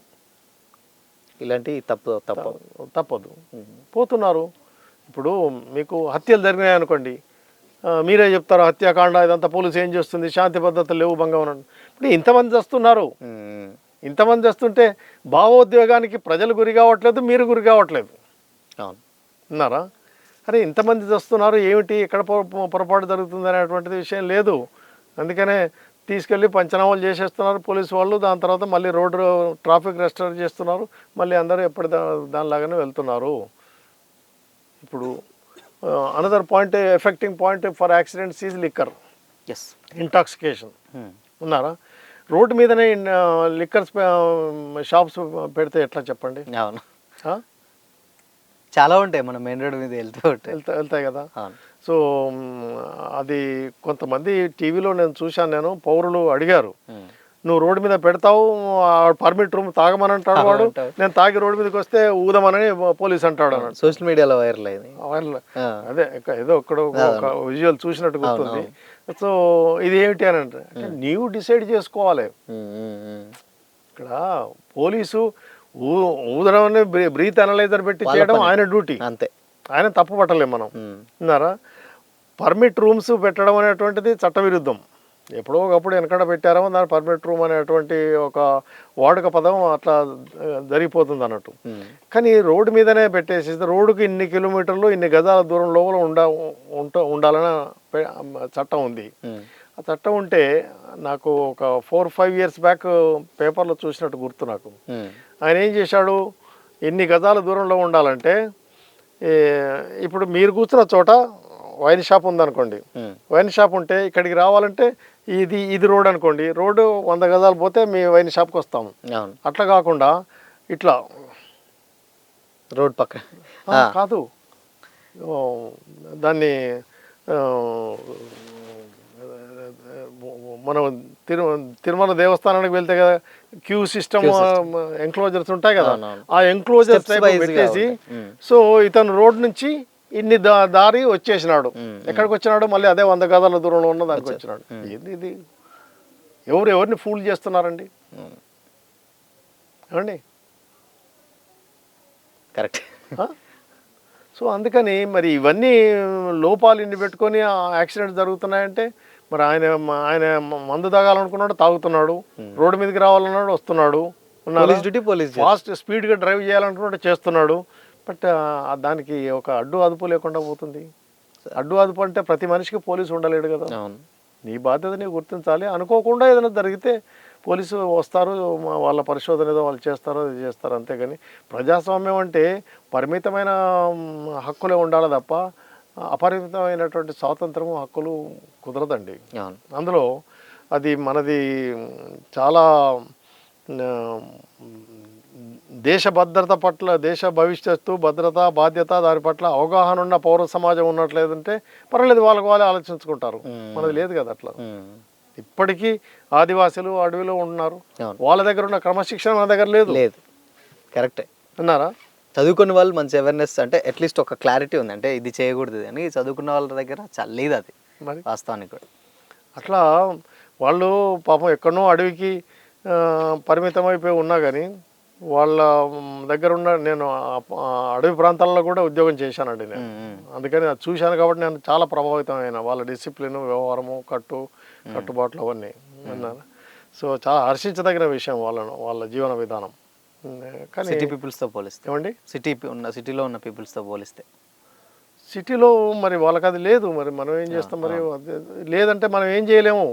ఇలాంటి తప్పదు. పోతున్నారు. ఇప్పుడు మీకు హత్యలు జరిగినాయి అనుకోండి, మీరే చెప్తారు హత్యాకాండ ఇదంతా పోలీసు ఏం చేస్తుంది, శాంతి భద్రతలు లేవు, భంగం ఉన్నాడు. ఇప్పుడు ఇంతమంది వస్తున్నారు, ఇంతమంది వస్తుంటే భావోద్వేగానికి ప్రజలు గురి కావట్లేదు, మీరు గురి కావట్లేదు, ఉన్నారా? అరే ఇంతమంది వస్తున్నారు ఏమిటి ఎక్కడ పొరపాటు జరుగుతుంది అనేటువంటిది విషయం లేదు. అందుకనే తీసుకెళ్ళి పంచనామాలు చేసేస్తున్నారు పోలీసు వాళ్ళు. దాని తర్వాత మళ్ళీ రోడ్డు ట్రాఫిక్ రెస్టోర్ చేస్తున్నారు. మళ్ళీ అందరూ ఎప్పటి దానిలాగానే వెళ్తున్నారు. ఇప్పుడు another point affecting point for accidents is liquor, yes, intoxication. ఉన్నారా రోడ్డు మీదనే లిక్కర్ షాప్స్ పెడితే ఎట్లా చెప్పండి? అవును, చాలా ఉంటాయి మన మెయిన్ రోడ్ మీద వెళ్తాయి కదా. సో అది కొంతమంది టీవీలో నేను చూశాను, పౌరులు అడిగారు, నువ్వు రోడ్డు మీద పెడతావు, పర్మిట్ రూమ్ తాగమని అంటాడు వాడు, నేను తాగి రోడ్డు మీదకి వస్తే ఊదమని పోలీస్ అంటాడు అన్నాడు. సోషల్ మీడియాలో వైరల్ అయింది. అదే ఏదో ఒక్కడ ఒక విజువల్ చూసినట్టు గుర్తుంది. సో ఇది ఏమిటి అని అంటే నీవు డిసైడ్ చేసుకోవాలి. ఇక్కడ పోలీసు ఊదడం అనే బ్రీత్ అనలైజర్ పెట్టి చేయడం ఆయన డ్యూటీ, అంతే, ఆయన తప్పు పట్టలేం మనం. విన్నారా? పర్మిట్ రూమ్స్ పెట్టడం అనేటువంటిది చట్టవిరుద్ధం. ఎప్పుడో ఒకప్పుడు వెనకడ పెట్టారో దాని పర్మిట్ రూమ్ అనేటువంటి ఒక వాడుక పదం అట్లా జరిగిపోతుంది అన్నట్టు. కానీ రోడ్డు మీదనే పెట్టేసి రోడ్డుకి ఇన్ని కిలోమీటర్లు ఇన్ని గజాల దూరం లోపల ఉండాలని చట్టం ఉంది. ఆ చట్టం ఉంటే నాకు ఒక 4-5 years బ్యాక్ పేపర్లో చూసినట్టు గుర్తు నాకు. ఆయన ఏం చేశాడు, ఎన్ని గజాల దూరంలో ఉండాలంటే ఇప్పుడు మీరు కూర్చున్న చోట వైన్ షాప్ ఉందనుకోండి, వైన్ షాప్ ఉంటే ఇక్కడికి రావాలంటే ఇది రోడ్ అనుకోండి, రోడ్డు 100 గజాలు పోతే మీ వైన్ షాప్కి వస్తాము. అట్లా కాకుండా ఇట్లా రోడ్ పక్క కాదు, దాన్ని మనం తిరుమల దేవస్థానానికి వెళ్తే కదా క్యూ సిస్టమ్ ఎంక్లోజర్స్ ఉంటాయి కదా, ఆ ఎంక్లోజర్స్ పెట్టేసి సో ఇతను రోడ్ నుంచి ఇన్ని దారి వచ్చేసినాడు. ఎక్కడికి వచ్చినాడు? మళ్ళీ అదే 100 గజాల దూరంలో ఉన్న దానికి వచ్చినాడు. ఏంది ఇది? ఎవరిని ఫూల్ చేస్తున్నారండి? ఏమండి? కరెక్ట్. సో అందుకని మరి ఇవన్నీ లోపాలు ఇన్ని పెట్టుకొని యాక్సిడెంట్స్ జరుగుతున్నాయంటే మరి ఆయన మందు తాగాలనుకున్నాడు, తాగుతున్నాడు, రోడ్డు మీదకి రావాలన్నాడు, వస్తున్నాడు, ఫాస్ట్ స్పీడ్గా డ్రైవ్ చేయాలనుకున్నాడు, చేస్తున్నాడు. బట్ దానికి ఒక అడ్డు అదుపు లేకుండా పోతుంది. అడ్డు అదుపు అంటే ప్రతి మనిషికి పోలీసు ఉండలేడు కదా. నీ బాధ్యత నీవు గుర్తించాలి. అనుకోకుండా ఏదైనా జరిగితే పోలీసు వస్తారు, వాళ్ళ పరిశోధన ఏదో వాళ్ళు చేస్తారో ఇది చేస్తారు, అంతేగాని ప్రజాస్వామ్యం అంటే పరిమితమైన హక్కులే ఉండాలి తప్ప అపరిమితమైనటువంటి స్వాతంత్రము హక్కులు కుదరదండి. అందులో అది మనది చాలా దేశ భద్రత పట్ల, దేశ భవిష్యత్తు భద్రత బాధ్యత దాని పట్ల అవగాహన ఉన్న పౌర సమాజం ఉన్నట్లేదంటే పర్వాలేదు, వాళ్ళకి వాళ్ళే ఆలోచించుకుంటారు. మనది లేదు కదా అట్లా. ఇప్పటికీ ఆదివాసులు అడవిలో ఉన్నారు, వాళ్ళ దగ్గర ఉన్న క్రమశిక్షణ మన దగ్గర లేదు. కరెక్టే అన్నారా? చదువుకున్న వాళ్ళు మంచి అవేర్నెస్, అంటే అట్లీస్ట్ ఒక క్లారిటీ ఉంది, అంటే ఇది చేయకూడదు అని చదువుకున్న వాళ్ళ దగ్గర చల్లేదు అది మరి వాస్తవానికి కూడా. అట్లా వాళ్ళు పాపం ఎక్కడనో అడవికి పరిమితమైపోయి ఉన్నా కానీ వాళ్ళ దగ్గర ఉన్న, నేను అడవి ప్రాంతాల్లో కూడా ఉద్యోగం చేశానండి నేను. అందుకని అది చూశాను కాబట్టి నేను చాలా ప్రభావితం అయినా. వాళ్ళ డిసిప్లిన్, వ్యవహారము, కట్టుబాట్లు అవన్నీ అన్నారు. సో చాలా హర్షించదగిన విషయం వాళ్ళ జీవన విధానం. కానీ సిటీ పీపుల్స్తో పోలిస్తే ఏమండి, సిటీలో ఉన్న పీపుల్స్తో పోలిస్తే సిటీలో మరి వాళ్ళకి అది లేదు. మరి మనం ఏం చేస్తాం? మరి లేదంటే మనం ఏం చేయలేము.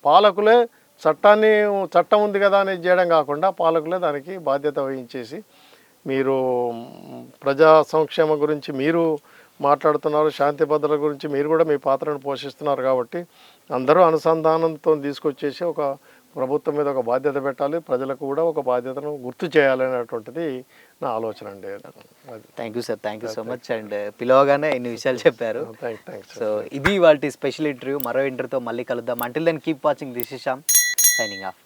పాలకులే చట్టం ఉంది కదా అని చేయడం కాకుండా పాలకులే దానికి బాధ్యత వహించేసి, మీరు ప్రజా సంక్షేమం గురించి మీరు మాట్లాడుతున్నారు, శాంతి భద్రత గురించి మీరు కూడా మీ పాత్రను పోషిస్తున్నారు కాబట్టి అందరూ అనుసంధానంతో తీసుకొచ్చేసి ఒక ప్రభుత్వం మీద ఒక బాధ్యత పెట్టాలి, ప్రజలకు కూడా ఒక బాధ్యతను గుర్తు చేయాలనేటువంటిది నా ఆలోచన అండి. Thank you sir, thank you so much. And పిలవగానే ఇన్ని విషయాలు చెప్పారు. సో ఇది వాళ్ళ స్పెషల్ ఇంటర్వ్యూ. మరో ఇంటర్వ్యూతో మళ్ళీ కలుద్దాం. Until then keep watching. This is Shyam signing of.